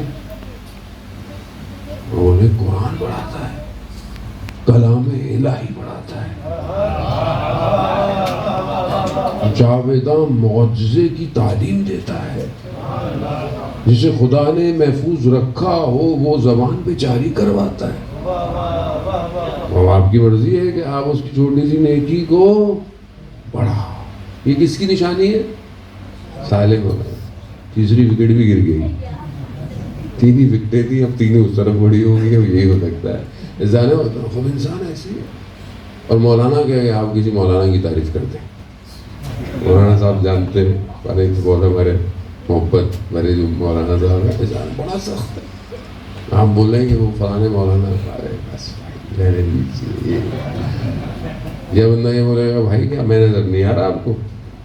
بولے قرآن پڑھاتا ہے, کلام الہی پڑھاتا ہے, جاویداں معجزے کی تعلیم دیتا ہے. جسے خدا نے محفوظ رکھا ہو وہ زبان پہ جاری کرواتا ہے. اور آپ کی مرضی ہے کہ آپ اس کی چھوٹی سی نیکی کو بڑھا. یہ کس کی نشانی ہے؟ سالم ہو گئے. تیسری وکٹ بھی گر گئی. تین ہی وکٹیں تھیں, اب تینوں اس طرف بڑی ہو گئی. یہی ہو سکتا ہے جانے ہوتا خود انسان ایسی ہے. اور مولانا کیا ہے, آپ کسی مولانا کی تعریف کرتے ہیں, مولانا صاحب جانتے ہیں, پر ایک بہت ہمارے محبت میرے جو مولانا صاحب ہے, جان بڑا سخت ہے. آپ بولیں کہ وہ فلانے مولانا, بس رہنے دیجیے. یہ بندہ یہ بولے گا بھائی کیا میں نظر نہیں آ رہا آپ کو,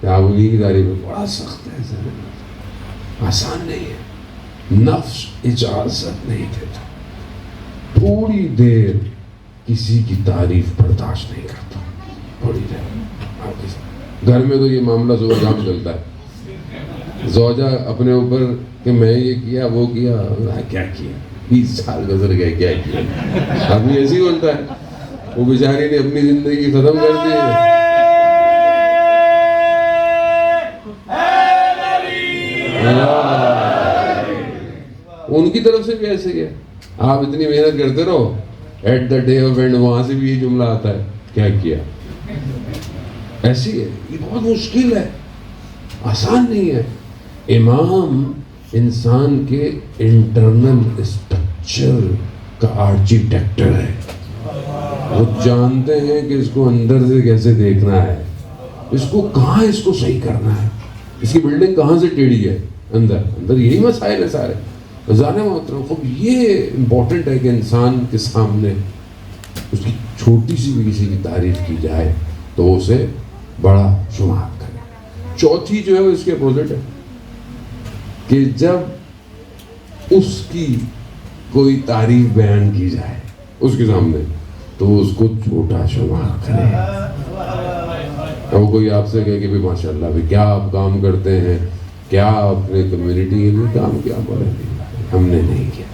کیا آپ انہیں کی تعریف ہے؟ بڑا سخت ہے, آسان نہیں ہے. نفس اجازت نہیں دیتا, تھوڑی دیر کسی کی تعریف برداشت نہیں کرتا. تھوڑی دیر گھر میں تو یہ معاملہ صبح شام چلتا ہے. زوجہ اپنے اوپر کہ میں یہ کیا وہ کیا, کیا کیا, 20 سال گزر گئے کیا کیا. آدمی ایسے ہی بولتا ہے. وہ بیچاری نے اپنی زندگی ختم کر دی ہے. ان کی طرف سے بھی ایسے ہی ہے. آپ اتنی محنت کرتے رہو, at the day of end وہاں سے بھی یہ جملہ آتا ہے کیا کیا. ایسی ہے. یہ بہت مشکل ہے, آسان نہیں ہے. امام انسان کے انٹرنل اسٹرکچر کا آرکیٹیکٹر ہے. وہ جانتے ہیں کہ اس کو اندر سے کیسے دیکھنا ہے, اس کو کہاں اس کو صحیح کرنا ہے, اس کی بلڈنگ کہاں سے ٹیڑھی ہے. اندر یہی مسائل ہے سارے. جانے محترم خوب یہ امپورٹنٹ ہے کہ انسان کے سامنے اس کی چھوٹی سی بھی کسی کی تعریف کی جائے تو اسے بڑا شمار کرے. چوتھی جو ہے وہ اس کے اپوزٹ ہے کہ جب اس کی کوئی تعریف بیان کی جائے اس کے سامنے تو اس کو چھوٹا شمار کرے. اب کوئی آپ سے کہے کہ بھی ماشاء اللہ بھی کیا آپ کام کرتے ہیں, کیا اپنے کمیونٹی کے لیے کام کیا, بولے ہم نے نہیں کیا,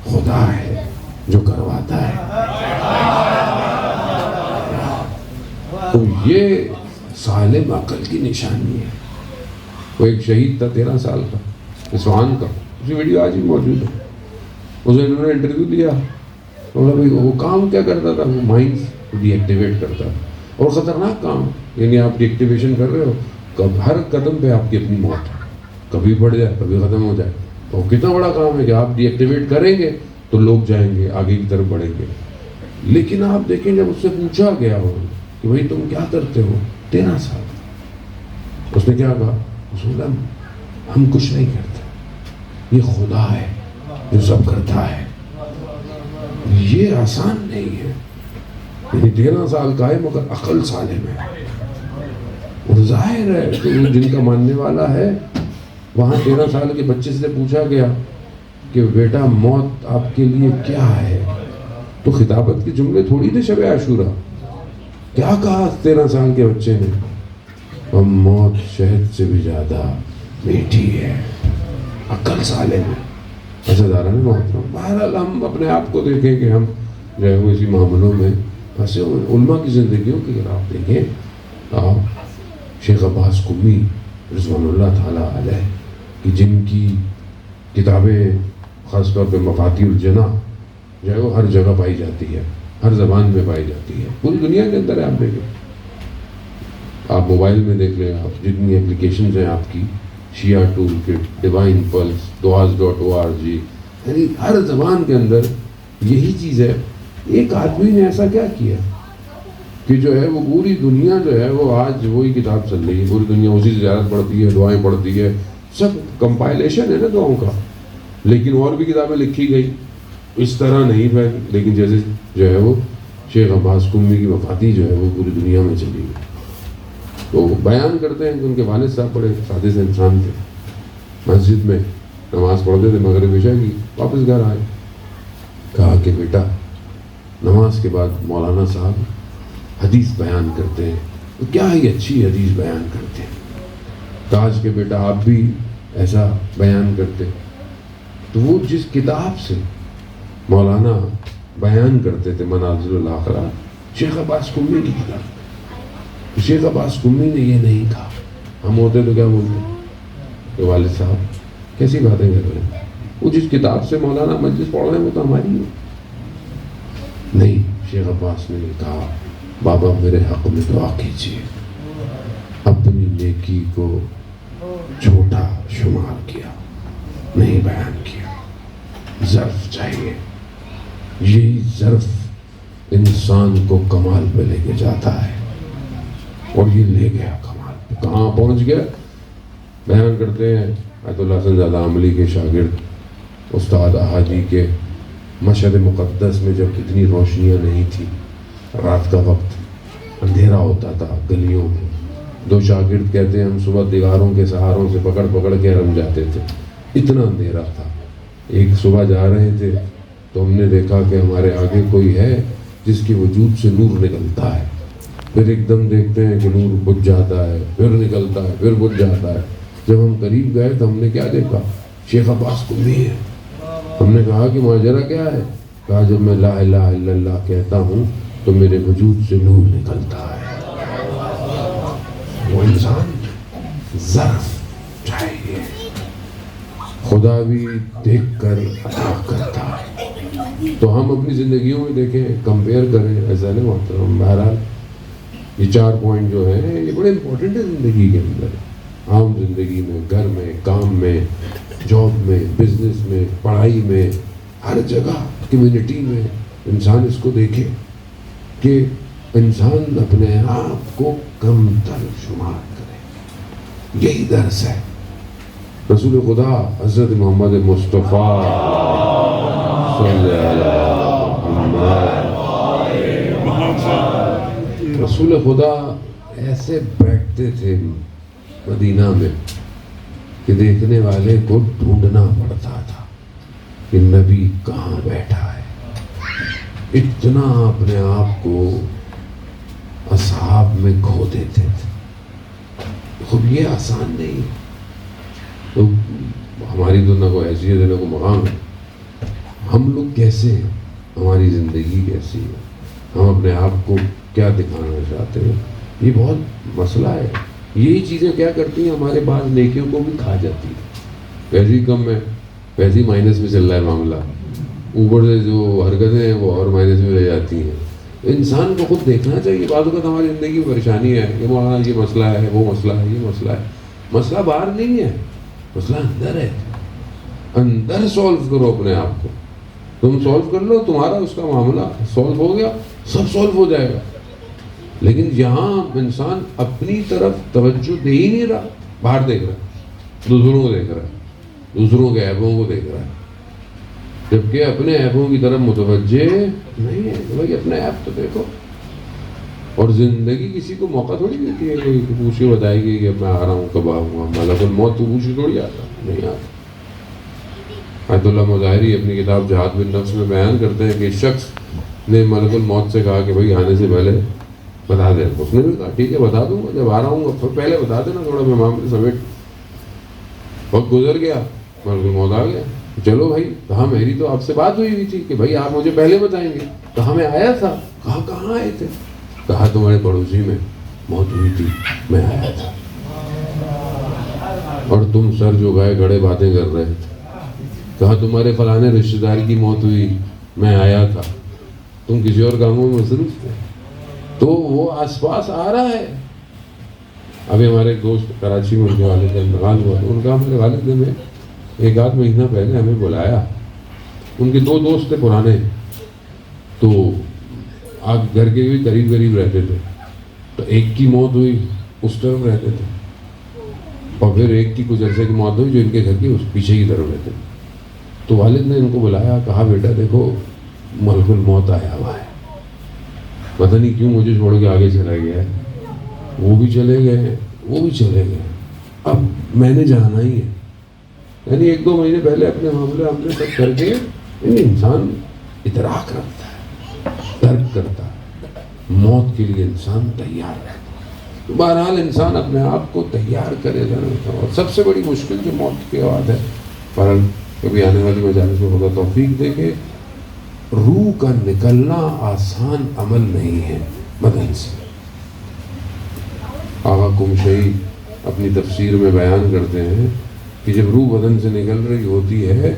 خدا ہے جو کرواتا ہے. تو یہ سالم عقل کی نشانی ہے. وہ ایک شہید تھا 13 سال کا, اصفہان کا, اس کی ویڈیو آج بھی موجود ہے. اسے انہوں نے انٹرویو لیا, بولا بھائی وہ کام کیا کرتا تھا, وہ مائنڈ ڈی ایکٹیویٹ کرتا تھا. اور خطرناک کام, یعنی آپ ڈی ایکٹیویشن کر رہے ہو, ہر قدم پہ آپ کی اپنی موت, کبھی بڑھ جائے کبھی ختم ہو جائے. تو کتنا بڑا کام ہے کہ آپ ڈی ایکٹیویٹ کریں گے تو لوگ جائیں گے آگے کی طرف بڑھیں گے. لیکن آپ دیکھیں جب اس سے پوچھا گیا ہو کہ بھائی تم کیا کرتے ہو, 13 سال, اس نے کیا کہا, اس نے کہا ہم کچھ نہیں کرتے, یہ خدا ہے جو سب کرتا ہے. یہ آسان نہیں ہے. یعنی 13 سال کا ہے مگر عقل سالم ہے. اور ظاہر ہے کہ جن کا ماننے والا ہے, وہاں 13 سال کے بچے سے پوچھا گیا کہ بیٹا موت آپ کے لیے کیا ہے, تو خطابت کے جملے تھوڑی تھے شب عاشورہ. کیا کہا 13 سال کے بچے نے, اور موت شہد سے بھی زیادہ میٹھی ہے. عقل سالم ہے. عزیزارہ نے محترم, بہرحال ہم اپنے آپ کو دیکھیں کہ ہم جو ہے وہ اسی معاملوں میں پھنسے ہوئے. علماء کی زندگیوں کی اگر آپ دیکھیں, شیخ عباس قمی رضوان اللہ تعالیٰ علیہ کہ جن کی کتابیں خاص طور پہ مفاتیح الجنہ جو ہے وہ ہر جگہ پائی جاتی ہے, ہر زبان میں پائی جاتی ہے, پوری دنیا کے اندر ہے. آپ دیکھیں, آپ موبائل میں دیکھ لیں, آپ جتنی اپلیکیشنز ہیں آپ کی, شیعہ ٹول کٹ, ڈیوائن پلس, دعاز.org, یعنی ہر زبان کے اندر یہی چیز ہے. ایک آدمی نے ایسا کیا کیا کہ جو ہے وہ پوری دنیا جو ہے وہ آج وہی کتاب چل رہی ہے, پوری دنیا اسی سے زیارت پڑھتی ہے, دعائیں پڑھتی ہے, سب کمپائلیشن ہے نا دعاؤں کا. لیکن اور بھی کتابیں لکھی گئی اس طرح نہیں پھیلی, لیکن جیسے جو ہے وہ شیخ عباس قمی کی مفاتیح جو ہے وہ پوری دنیا میں چلی گئی. تو بیان کرتے ہیں کہ ان کے والد صاحب بڑے سادے سے انسان تھے, مسجد میں نماز پڑھتے تھے, مغرب عشاء کی, واپس گھر آئے, کہا کہ بیٹا نماز کے بعد مولانا صاحب حدیث بیان کرتے ہیں, تو کیا ہی اچھی حدیث بیان کرتے ہیں. کاش کہ بیٹا آپ بھی ایسا بیان کرتے. تو وہ جس کتاب سے مولانا بیان کرتے تھے منازل الاخرہ, شیخ عباس قمی کی کتاب. شیخ عباس قمی نے یہ نہیں کہا. ہم ہوتے تو کیا بولتے کہ والد صاحب کیسی باتیں کر رہے ہیں, وہ جس کتاب سے مولانا مجلس پڑھ رہے ہیں وہ تو ہماری ہے. نہیں, شیخ عباس نے کہا بابا میرے حق میں دعا کیجیے. اپنی نیکی کو چھوٹا شمار کیا, نہیں بیان کیا. ظرف چاہیے, یہی ظرف انسان کو کمال پہ لے کے جاتا ہے. اور یہ لے گیا کمال پہ. کہاں پہنچ گیا؟ بیان کرتے ہیں آیت اللہ حسن زادہ عملی کے شاگرد استاد احادی کے مشہد مقدس میں جب اتنی روشنیاں نہیں تھی, رات کا وقت اندھیرا ہوتا تھا گلیوں میں, 2 شاگرد کہتے ہیں ہم صبح دیواروں کے سہاروں سے پکڑ پکڑ کے حرم جاتے تھے, اتنا اندھیرا تھا. ایک صبح جا رہے تھے تو ہم نے دیکھا کہ ہمارے آگے کوئی ہے جس کے وجود سے نور نکلتا ہے, پھر ایک دم دیکھتے ہیں کہ نور بجھ جاتا ہے, پھر نکلتا ہے, پھر بجھ جاتا ہے. جب ہم قریب گئے تو ہم نے کیا دیکھا, شیخ عباس قمی ہے. ہم نے کہا کہ ماجرا کیا ہے؟ کہا جب میں لا الہ الا اللہ کہتا ہوں تو میرے وجود سے نور نکلتا ہے. وہ انسان ظرف چاہیے، خدا بھی دیکھ کر عطا کرتا ہے. تو ہم اپنی زندگیوں میں دیکھیں، کمپیئر کریں، ایسا نہیں محترم. بہرحال یہ 4 پوائنٹ جو ہیں یہ بڑے امپورٹنٹ ہے زندگی کے اندر، عام زندگی میں، گھر میں، کام میں، جاب میں، بزنس میں، پڑھائی میں، ہر جگہ، کمیونٹی میں. انسان اس کو دیکھے کہ انسان اپنے آپ کو کم تر شمار کرے. یہی درس ہے. رسول خدا حضرت محمد مصطفیٰ صلی اللہ علیہ وسلم، رسول خدا ایسے بیٹھتے تھے مدینہ میں کہ دیکھنے والے کو ڈھونڈنا پڑتا تھا کہ نبی کہاں بیٹھا ہے. اتنا اپنے آپ کو اصحاب میں کھو دیتے تھے. خود یہ آسان نہیں. تو ہماری تو نہ کوئی حیثیت ہے نہ کوئی مقام ہے. ہم لوگ کیسے ہیں، ہماری زندگی کیسی ہے، ہم اپنے آپ کو کیا دکھانا چاہتے ہیں، یہ بہت مسئلہ ہے. یہی چیزیں کیا کرتی ہیں، ہمارے بعض نیکیوں کو بھی کھا جاتی ہیں. پیسے ہی کم ہے، پیسے ہی مائنس میں چل رہا ہے معاملہ، اوپر سے جو حرکتیں ہیں وہ اور مائنس میں لے جاتی ہیں. انسان کو خود دیکھنا چاہیے. بعض اوقات ہماری زندگی میں پریشانی ہے کہ مولانا یہ مسئلہ ہے، وہ مسئلہ ہے، یہ مسئلہ ہے. مسئلہ باہر نہیں ہے، مسئلہ اندر ہے. اندر سولو کرو اپنے آپ کو. تم سولو کر لو، تمہارا اس کا معاملہ سولو ہو گیا، سب سولو ہو جائے گا. لیکن یہاں انسان اپنی طرف توجہ دے ہی نہیں رہا، باہر دیکھ رہا ہے، دوسروں کو دیکھ رہا ہے، دوسروں کے عیبوں کو دیکھ رہا ہے، جبکہ اپنے عیبوں کی طرف متوجہ نہیں ہے. بھائی اپنے عیب تو دیکھو. اور زندگی کسی کو موقع تھوڑی دیتی ہے کوئی پوچھ کے بتائے گی کہ میں آ رہا ہوں، کب آؤں گا. ملک الموت تو پوچھ کے تھوڑی آتا، نہیں آتا. آیت اللہ مظاہری اپنی کتاب جہاد بالنفس میں بیان کرتے ہیں کہ ایک شخص نے ملک الموت سے کہا کہ بھائی آنے سے پہلے بتا دیں. اس نے بھی کہا ٹھیک ہے بتا دوں گا، جب آ رہا ہوں گا پہلے بتا دینا، تھوڑا میں معاملے سمیٹ. وقت گزر گیا، ملک الموت آ گیا. چلو بھائی، کہا میری تو آپ سے بات ہوئی تھی کہ بھائی آپ مجھے پہلے بتائیں گے. کہا میں آیا تھا. کہا کہاں آئے تھے؟ کہا تمہارے پڑوسی میں موت ہوئی تھی، میں آیا تھا. اور تم سر جو گائے گھڑے باتیں کر رہے تھے. کہا تمہارے فلانے رشتہ دار کی موت ہوئی، میں آیا تھا. تم کسی اور کاموں میں مصروف تھے. تو وہ آس پاس آ رہا ہے. ابھی ہمارے ایک دوست کراچی میں ان کے والد کا انتقال ہوا، تو ان کا ہمارے والد نے میں 1 آدھ مہینہ پہلے ہمیں بلایا. ان کے 2 دوست تھے پرانے، تو آپ گھر کے بھی قریب قریب رہتے تھے. تو ایک کی موت ہوئی، اس طرف رہتے تھے، اور پھر ایک کی کچھ عرصے کی موت ہوئی جو ان کے گھر کی اس پیچھے کی طرف رہتے تھے. تو والد نے ان کو بلایا، کہا بیٹا دیکھو ملک الموت آیا ہوا ہے، پتہ نہیں کیوں مجھے چھوڑ کے آگے چلا گیا ہے. وہ بھی چلے گئے، وہ بھی چلے گئے، اب میں نے جانا ہی ہے. یعنی 1-2 مہینے پہلے اپنے معاملے ہم نے سب کر کے، یعنی انسان ادراک رکھتا ہے، درک کرتا ہے، موت کے لیے انسان تیار رہتا ہے. بہرحال انسان اپنے آپ کو تیار کرے جانا. اور سب سے بڑی مشکل جو موت کے بعد ہے، پر کبھی آنے والی مجالس میں خدا توفیق دے کہ روح کا نکلنا آسان عمل نہیں ہے بدن سے. آغا کمشئی اپنی تفسیر میں بیان کرتے ہیں کہ جب روح بدن سے نکل رہی ہوتی ہے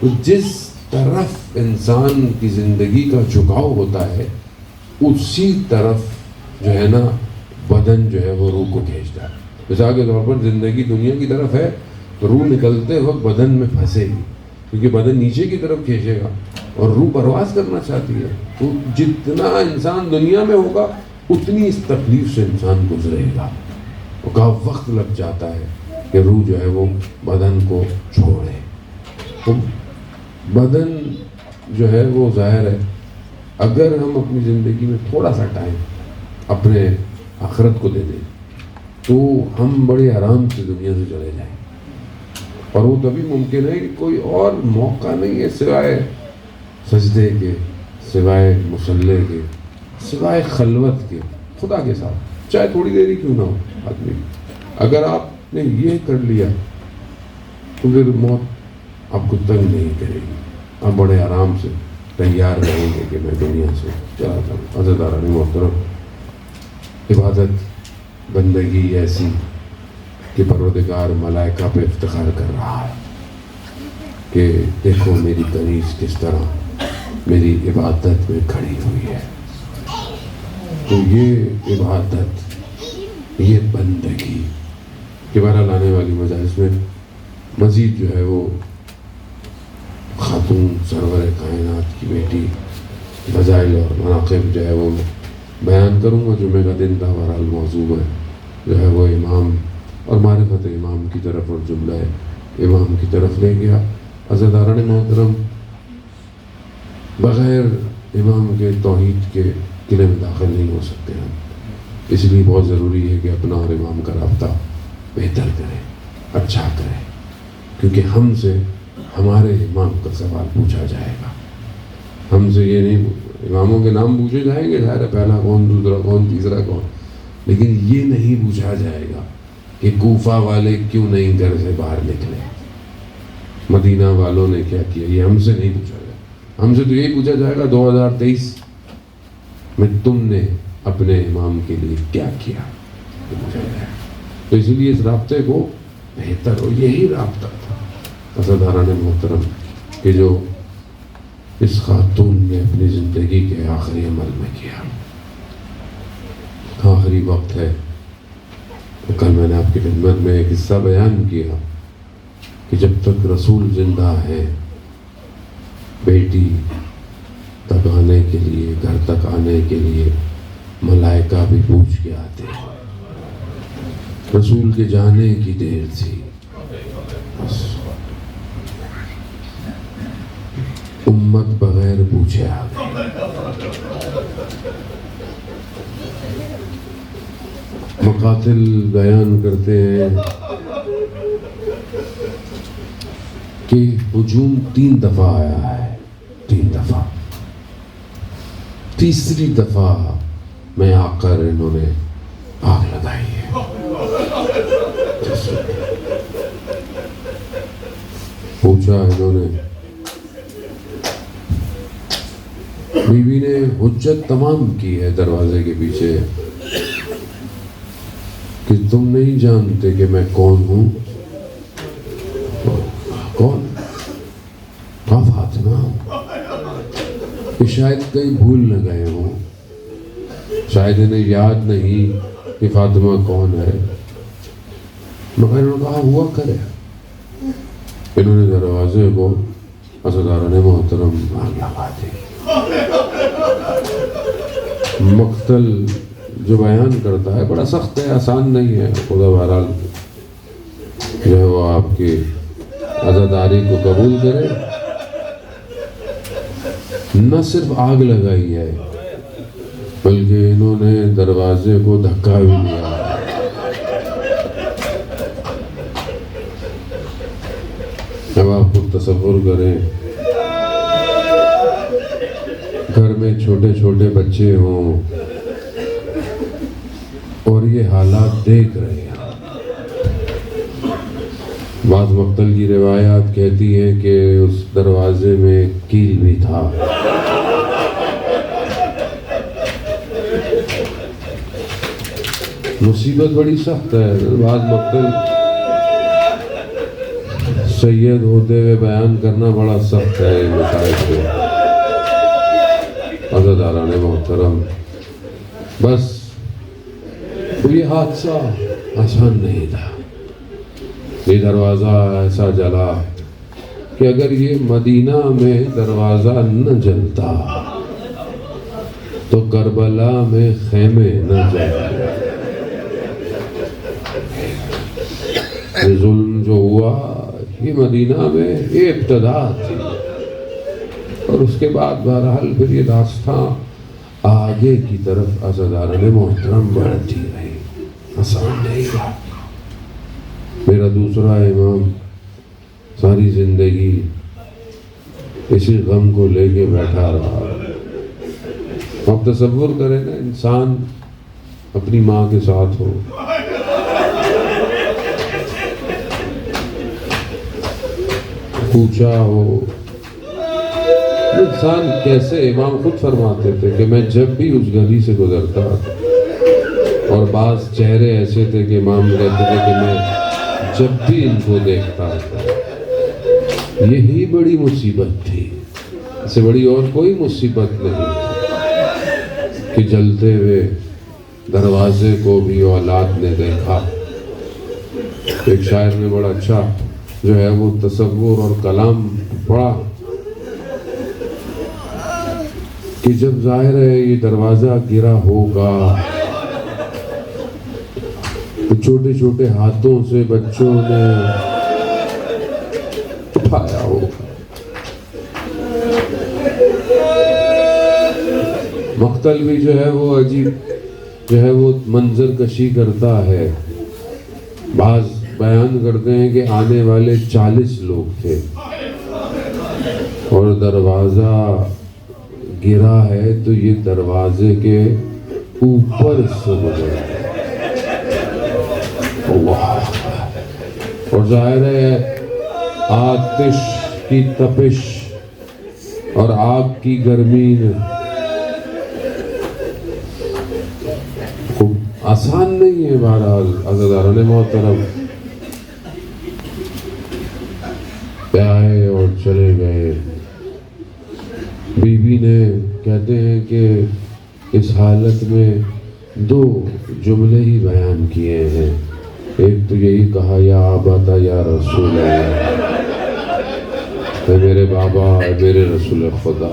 تو جس طرف انسان کی زندگی کا جھکاؤ ہوتا ہے اسی طرف جو ہے نا بدن جو ہے وہ روح کو کھینچتا ہے. مثال کے طور پر زندگی دنیا کی طرف ہے تو روح نکلتے وقت بدن میں پھنسے گی، کیونکہ بدن نیچے کی طرف کھینچے گا اور روح پرواز کرنا چاہتی ہے. تو جتنا انسان دنیا میں ہوگا اتنی اس تکلیف سے انسان گزرے گا. اور کا وقت لگ جاتا ہے کہ روح جو ہے وہ بدن کو چھوڑے. تو بدن جو ہے وہ ظاہر ہے اگر ہم اپنی زندگی میں تھوڑا سا ٹائم اپنے آخرت کو دے دیں تو ہم بڑے آرام سے دنیا سے چلے جائیں. اور وہ تبھی ممکن ہے کہ کوئی اور موقع نہیں ہے سوائے سجدے کے، سوائے مصلے کے، سوائے خلوت کے خدا کے ساتھ، چاہے تھوڑی دیر ہی کیوں نہ ہو آدمی. اگر آپ نے یہ کر لیا تو پھر موت آپ کو تنگ نہیں کرے گی. اب بڑے آرام سے تیار رہیں گے کہ میں دنیا سے چلا جاؤں۔ عزیزان محترم، عبادت بندگی ایسی کہ پروردگار ملائکہ پہ افتخار کر رہا ہے کہ دیکھو میری کنیز کس طرح میری عبادت میں کھڑی ہوئی ہے۔ تو یہ عبادت، یہ بندگی کہ بہرحال آنے والی مجالس میں مزید جو ہے وہ خاتون سرور کائنات کی بیٹی فضائل اور مناقب جو ہے وہ بیان کروں گا۔ جمعہ کا دن تھا، بہرحال موضوع ہے جو ہے وہ امام اور معرفت امام کی طرف اور جملہ امام کی طرف لے گیا۔ عزیزان محترم، بغیر امام کے توحید کے قلعے میں داخل نہیں ہو سکتے ہم، اس لیے بہت ضروری ہے کہ اپنا اور امام کا رابطہ بہتر کریں، اچھا کریں، کیونکہ ہم سے ہمارے امام کا سوال پوچھا جائے گا۔ ہم سے یہ نہیں، اماموں کے نام پوچھے جائیں گے، ظاہر ہے پہلا کون، دوسرا کون، تیسرا کون، لیکن یہ نہیں پوچھا جائے گا کہ کوفہ والے کیوں نہیں گھر سے باہر نکلے، مدینہ والوں نے کیا کیا، یہ ہم سے نہیں پوچھا جائے گا۔ ہم سے تو یہی پوچھا جائے گا 2023 میں تم نے اپنے امام کے لیے کیا کیا، پوچھا جائے گا۔ تو اس لیے اس رابطے کو بہتر ہو، یہی رابطہ تھا عزیزان محترم کہ جو اس خاتون نے اپنی زندگی کے آخری عمل میں کیا۔ آخری وقت ہے، کل میں نے آپ کی خدمت میں ایک قصہ بیان کیا کہ جب تک رسول زندہ ہے بیٹی تک آنے کے لیے، گھر تک آنے کے لیے ملائکہ بھی پوچھ کے آتے ہیں۔ رسول کے جانے کی دیر تھی، بس امت بغیر پوچھے آ گئی۔ مقاتل بیان کرتے ہیں کہ ہجوم 3 دفعہ آیا ہے، 3 دفعہ، تیسری دفعہ میں آ کر انہوں نے آگ لگائی ہے۔ پوچھا انہوں نے، بیوی نے حجت تمام کی ہے دروازے کے پیچھے کہ تم نہیں جانتے کہ میں کون ہوں؟ کون؟ فاطمہ ہوں۔ کہ شاید کہیں بھول نہ گئے ہوں، شاید انہیں یاد نہیں کہ فاطمہ کون ہے، مگر انہوں نے کہا ہوا کرے۔ انہوں نے دروازے کو عزیزان محترم آگ لگا دی۔ مقتل جو بیان کرتا ہے بڑا سخت ہے، آسان نہیں ہے۔ خدا بہرحال جو ہے وہ آپ کی عزاداری کو قبول کرے۔ نہ صرف آگ لگائی ہے بلکہ انہوں نے دروازے کو دھکا بھی دیا۔ اب آپ خود تصور کریں، گھر میں چھوٹے چھوٹے بچے ہوں اور یہ حالات دیکھ رہے ہیں۔ بعض مقتل کی روایات کہتی ہیں کہ اس دروازے میں کیل بھی تھا۔ مصیبت بڑی سخت ہے۔ بعض مقتل سید ہوتے ہوئے بیان کرنا بڑا سخت ہے مسائل کو۔ عزیزان محترم، بس یہ حادثہ آسان نہیں تھا۔ یہ دروازہ ایسا جلا کہ اگر یہ مدینہ میں دروازہ نہ جلتا تو کربلا میں خیمے نہ جلتے۔ یہ ظلم جو ہوا یہ مدینہ میں یہ ابتدا تھی، اور اس کے بعد بہرحال پھر یہ داستان آگے کی طرف عزیزان محترم بڑھتی رہی، آسان نہیں رہا۔ میرا دوسرا امام ساری زندگی اسی غم کو لے کے بیٹھا رہا۔ آپ تصور کریں نا، انسان اپنی ماں کے ساتھ ہو، پوچھا ہو انسان کیسے، امام خود فرماتے تھے کہ میں جب بھی اس گلی سے گزرتا اور بعض چہرے ایسے تھے کہ امام کہتے تھے کہ میں جب بھی ان کو دیکھتا تھا، یہی بڑی مصیبت تھی، اس سے بڑی اور کوئی مصیبت نہیں کہ جلتے ہوئے دروازے کو بھی اولاد نے دیکھا۔ ایک شاعر نے بڑا اچھا جو ہے وہ تصور اور کلام پڑھا کہ جب ظاہر ہے یہ دروازہ گرا ہوگا تو چھوٹے چھوٹے ہاتھوں سے بچوں نے اٹھایا ہوگا۔ مقتل بھی جو ہے وہ عجیب جو ہے وہ منظر کشی کرتا ہے۔ بعض بیان کرتے ہیں کہ آنے والے 40 لوگ تھے اور دروازہ گرا ہے تو یہ دروازے کے اوپر سے گزرا اور ظاہر ہے آتش کی تپش اور آگ کی گرمی خوب آسان نہیں ہے۔ بہرحال عزاداران محترم آئے اور چلے گئے۔ بی بی نے کہتے ہیں کہ اس حالت میں 2 جملے ہی بیان کیے ہیں۔ ایک تو یہی کہا یا آباتا یا رسول اللہ، اے میرے بابا اے میرے رسول خدا۔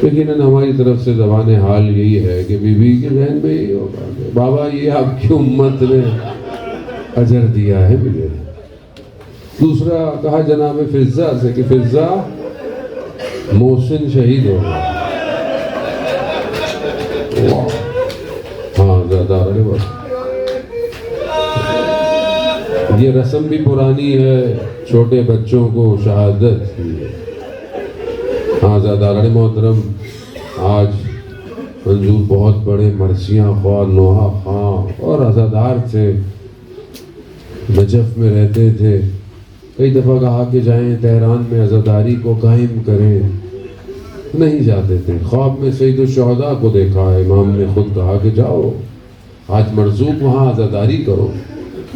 لیکن ہماری طرف سے زبان حال یہی ہے کہ بی بی کے ذہن میں یہی ہوگا کہ بابا یہ آپ کی امت نے اجر دیا ہے مجھے۔ دوسرا کہا جناب فضہ سے کہ فضہ محسن شہید ہوگا۔ ہاں زیادہ یہ رسم بھی پرانی ہے، چھوٹے بچوں کو شہادت کی۔ ہاں زیادہ محترم آج منظور بہت بڑے مرثیہ خواہ نوحہ خاں اور عزادار تھے، نجف میں رہتے تھے۔ کئی دفعہ کہا کہ جائیں تہران میں عزاداری کو قائم کریں، نہیں جاتے تھے۔ خواب میں سید الشہداء کو دیکھا، امام نے خود کہا کہ جاؤ آج مرزوق وہاں عزاداری کرو۔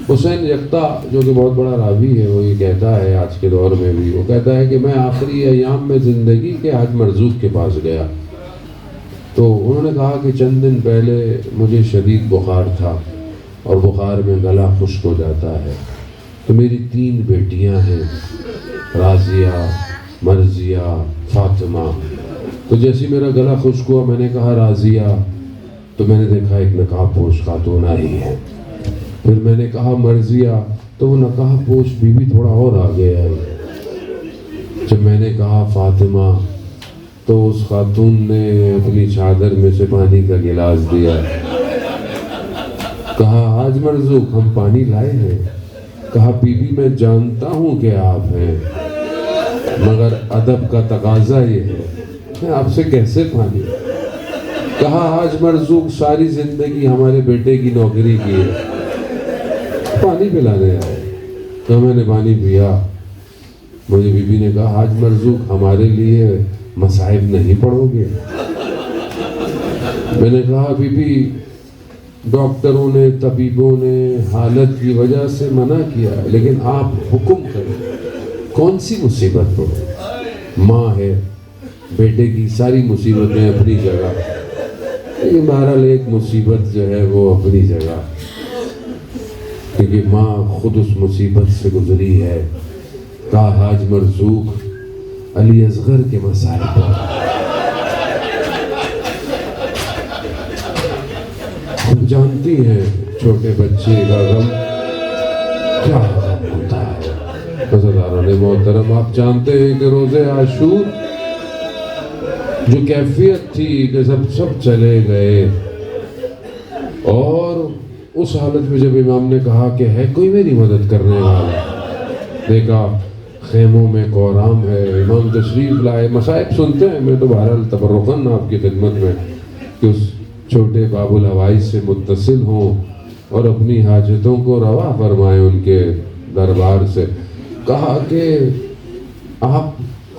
حسین یکتا جو کہ بہت بڑا راوی ہے وہ یہ کہتا ہے آج کے دور میں بھی، وہ کہتا ہے کہ میں آخری ایام میں زندگی کے حاج مرزوق کے پاس گیا تو انہوں نے کہا کہ چند دن پہلے مجھے شدید بخار تھا اور بخار میں گلا خشک ہو جاتا ہے، تو میری 3 بیٹیاں ہیں راضیہ، مرضیہ، فاطمہ۔ تو جیسے میرا گلا خشک ہوا میں نے کہا راضیہ، تو میں نے دیکھا ایک نقاب پوش خاتون آئی ہے۔ پھر میں نے کہا مرضیہ، تو وہ نقاب پوش بی بی تھوڑا اور آگے آئی۔ جب میں نے کہا فاطمہ تو اس خاتون نے اپنی چادر میں سے پانی کا گلاس دیا، کہا حاج مرزوق ہم پانی لائے ہیں۔ کہا بی بی میں جانتا ہوں کہ آپ ہیں مگر ادب کا تقاضا یہ ہے میں آپ سے کیسے پانی۔ کہا حاج مرزوق ساری زندگی ہمارے بیٹے کی نوکری کی ہے، پانی پلانے آئے۔ تو میں نے پانی پیا۔ مجھے بی بی نے کہا حاج مرزوق ہمارے لیے مصائب نہیں پڑھو گے؟ میں نے کہا بی بی ڈاکٹروں نے طبیبوں نے حالت کی وجہ سے منع کیا ہے، لیکن آپ حکم کریں کون سی مصیبت پڑھو؟ ماں ہے، بیٹے کی ساری مصیبتیں اپنی جگہ، لیکن بہرحال ایک مصیبت جو ہے وہ اپنی جگہ، کیونکہ ماں خود اس مصیبت سے گزری ہے۔ کہا حاج مرزوق علی اصغر کے مسائل پر ہم جانتی ہیں چھوٹے بچے کا غم کیا غم ہوتا ہے۔ عزاداران محترم آپ جانتے ہیں کہ روزے عاشور جو کیفیت تھی کہ سب چلے گئے، اور اس حالت میں جب امام نے کہا کہ ہے کوئی میری مدد کرنے والا، دیکھا خیموں میں قورام ہے، امام تشریف لائے۔ مصائب سنتے ہیں، میں تو بہرحال تبرکاً آپ کی خدمت میں کہ اس چھوٹے باب الحوائج سے متصل ہوں اور اپنی حاجتوں کو روا فرمائیں ان کے دربار سے۔ کہا کہ آپ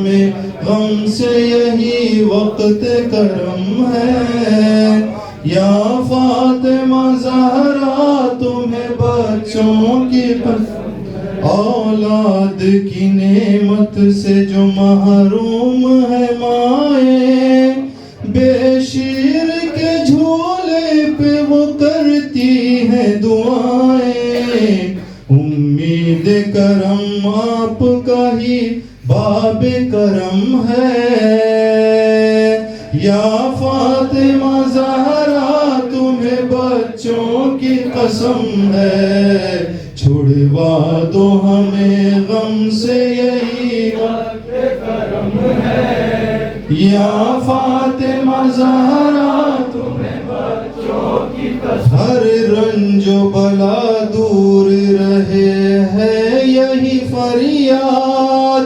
ہمیں غم سے یہی وقت کرم ہے یا فاطمہ زہرا تمہیں بچوں کی اولاد کی نعمت سے جو محروم ہے مائیں بے شیر کے جھولے پہ وہ کرتی ہے دعائیں امید کرم آپ کا ہی باب کرم ہے یا فاطمہ زہرا تمہیں بچوں کی قسم ہے چھڑوا دو ہمیں غم سے یہی وقت کرم ہے یا فاطمہ زہرا تمہیں بچوں کی قسم ہر رنج و بلا دور رہے ہے یہی فریاد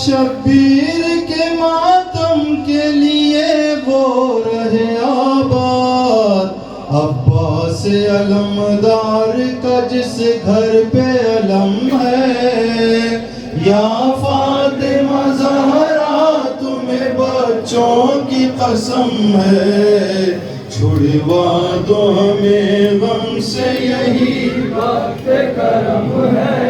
شبیر کے ماتم کے لیے وہ رہے آباد عباس علمدار کا جس گھر پہ علم ہے یا فاطمہ زہرا تمہیں بچوں کی قسم ہے چھڑوا دو ہمیں غم سے یہی وقت کرم ہے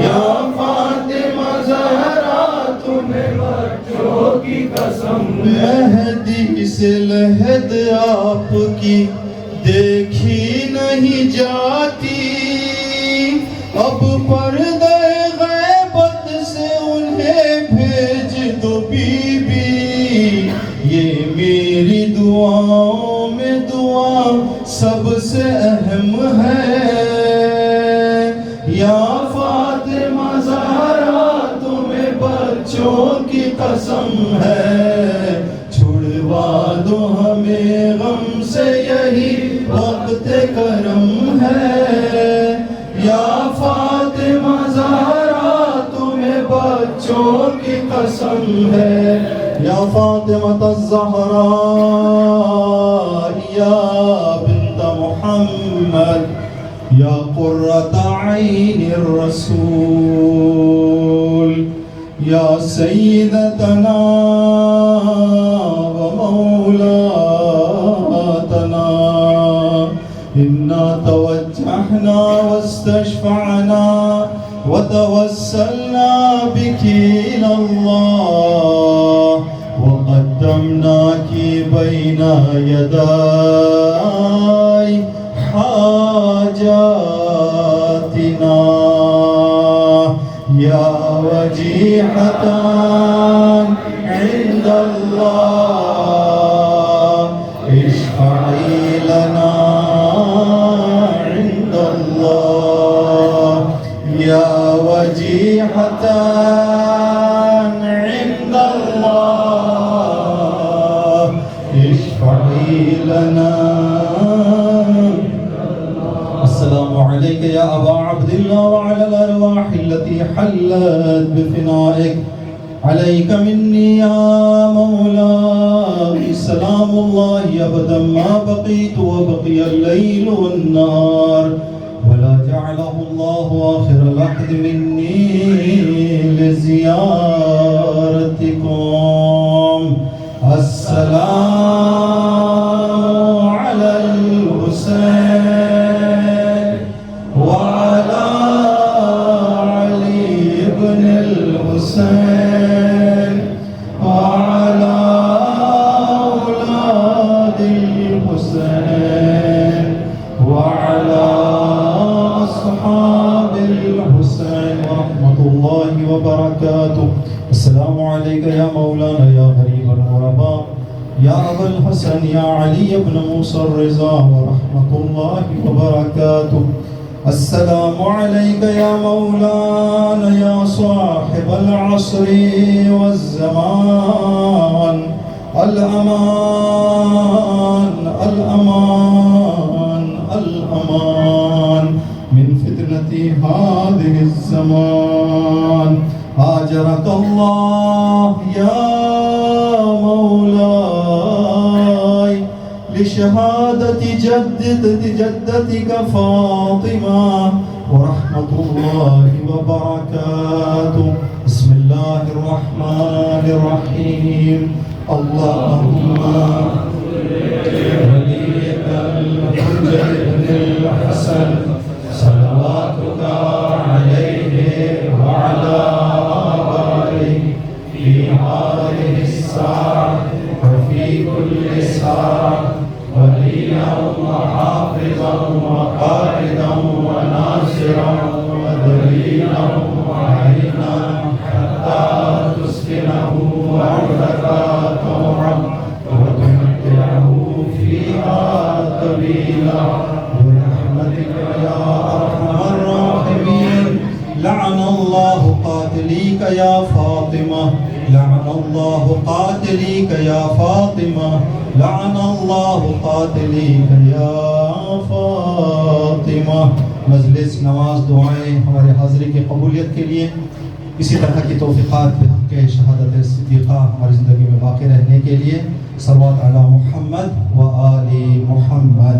یا فاطمہ زہرا تمہیں بچوں کی قسم مہدی سے لحد آپ کی دیکھی نہیں جاتی اب پردہ غیبت سے انہیں بھیج دو بی بی یہ میری دعاؤں میں دعا سب سے اہم ہے یا فاطمہ زہرا تمہیں بچوں کی قسم ہے چھڑوا دو ہمیں غم سے یہی وقت کرم ہے یا فاطمہ زہرا تمہیں بچوں کی قسم ہے یا فاطمہ الزہراء یا بنت محمد یا قرۃ عین الرسول یا سیدتنا و مولاتنا انا توجہنا واستشفعنا وتوسلنا بك إلى الله وقدمناك بين يداي حاجاتنا يا وجيحة عند الله اشفعي لنا عند الله يا وجيحة عند الله اشفعي لنا. السلام عليك يا أبا عبد الله وعلى الأرواح التي حلت بفنائك عليك مني يا مولاي سلام الله أبدا ما بقيت وبقي الليل والنهار ولا جعله الله آخر العهد مني لزيارتكم. السلام على الحسين وعلى علي بن الحسين وعلى أولاد الحسين وعلى أصحاب الحسين ورحمة الله وبركاته. السلام عليك يا مولانا يا غريب الغرباء يا أبا الحسن يا علي بن موسى الرضا ورحمة الله وبركاته. السلام عليك يا مولانا يا صاحب العصر والزمان الأمان الأمان الأمان من فتنة هذه الزمان. آجرك الله يا مولاي لشهادة جدتك فاطمة ورحمة الله وبركاته. بسم الله الرحمن الرحمن الرحيم اللهم وليك الحجة بن الحسن صلواتك عليه وعلى آبائه في هذه الساعة وفي كل ساعة وليا وحافظا وقائدا وناصرا ودليلا وعينا حتى تسكنه أرضك طوعا وتمتعه فيها طويلا برحمتك يا أرحم الراحمين. لعن الله قاتليك يا فاطمة لعن الله قاتليك يا فاطمة لعن الله قاتليك يا فاطمة. مجلس نواز دعائیں ہمارے حاضری کی قبولیت کے لیے اسی طرح کی توفیقات بحق شہادت صدیقہ ہماری زندگی میں باقی رہنے کے لیے صلوات علی محمد و آل محمد.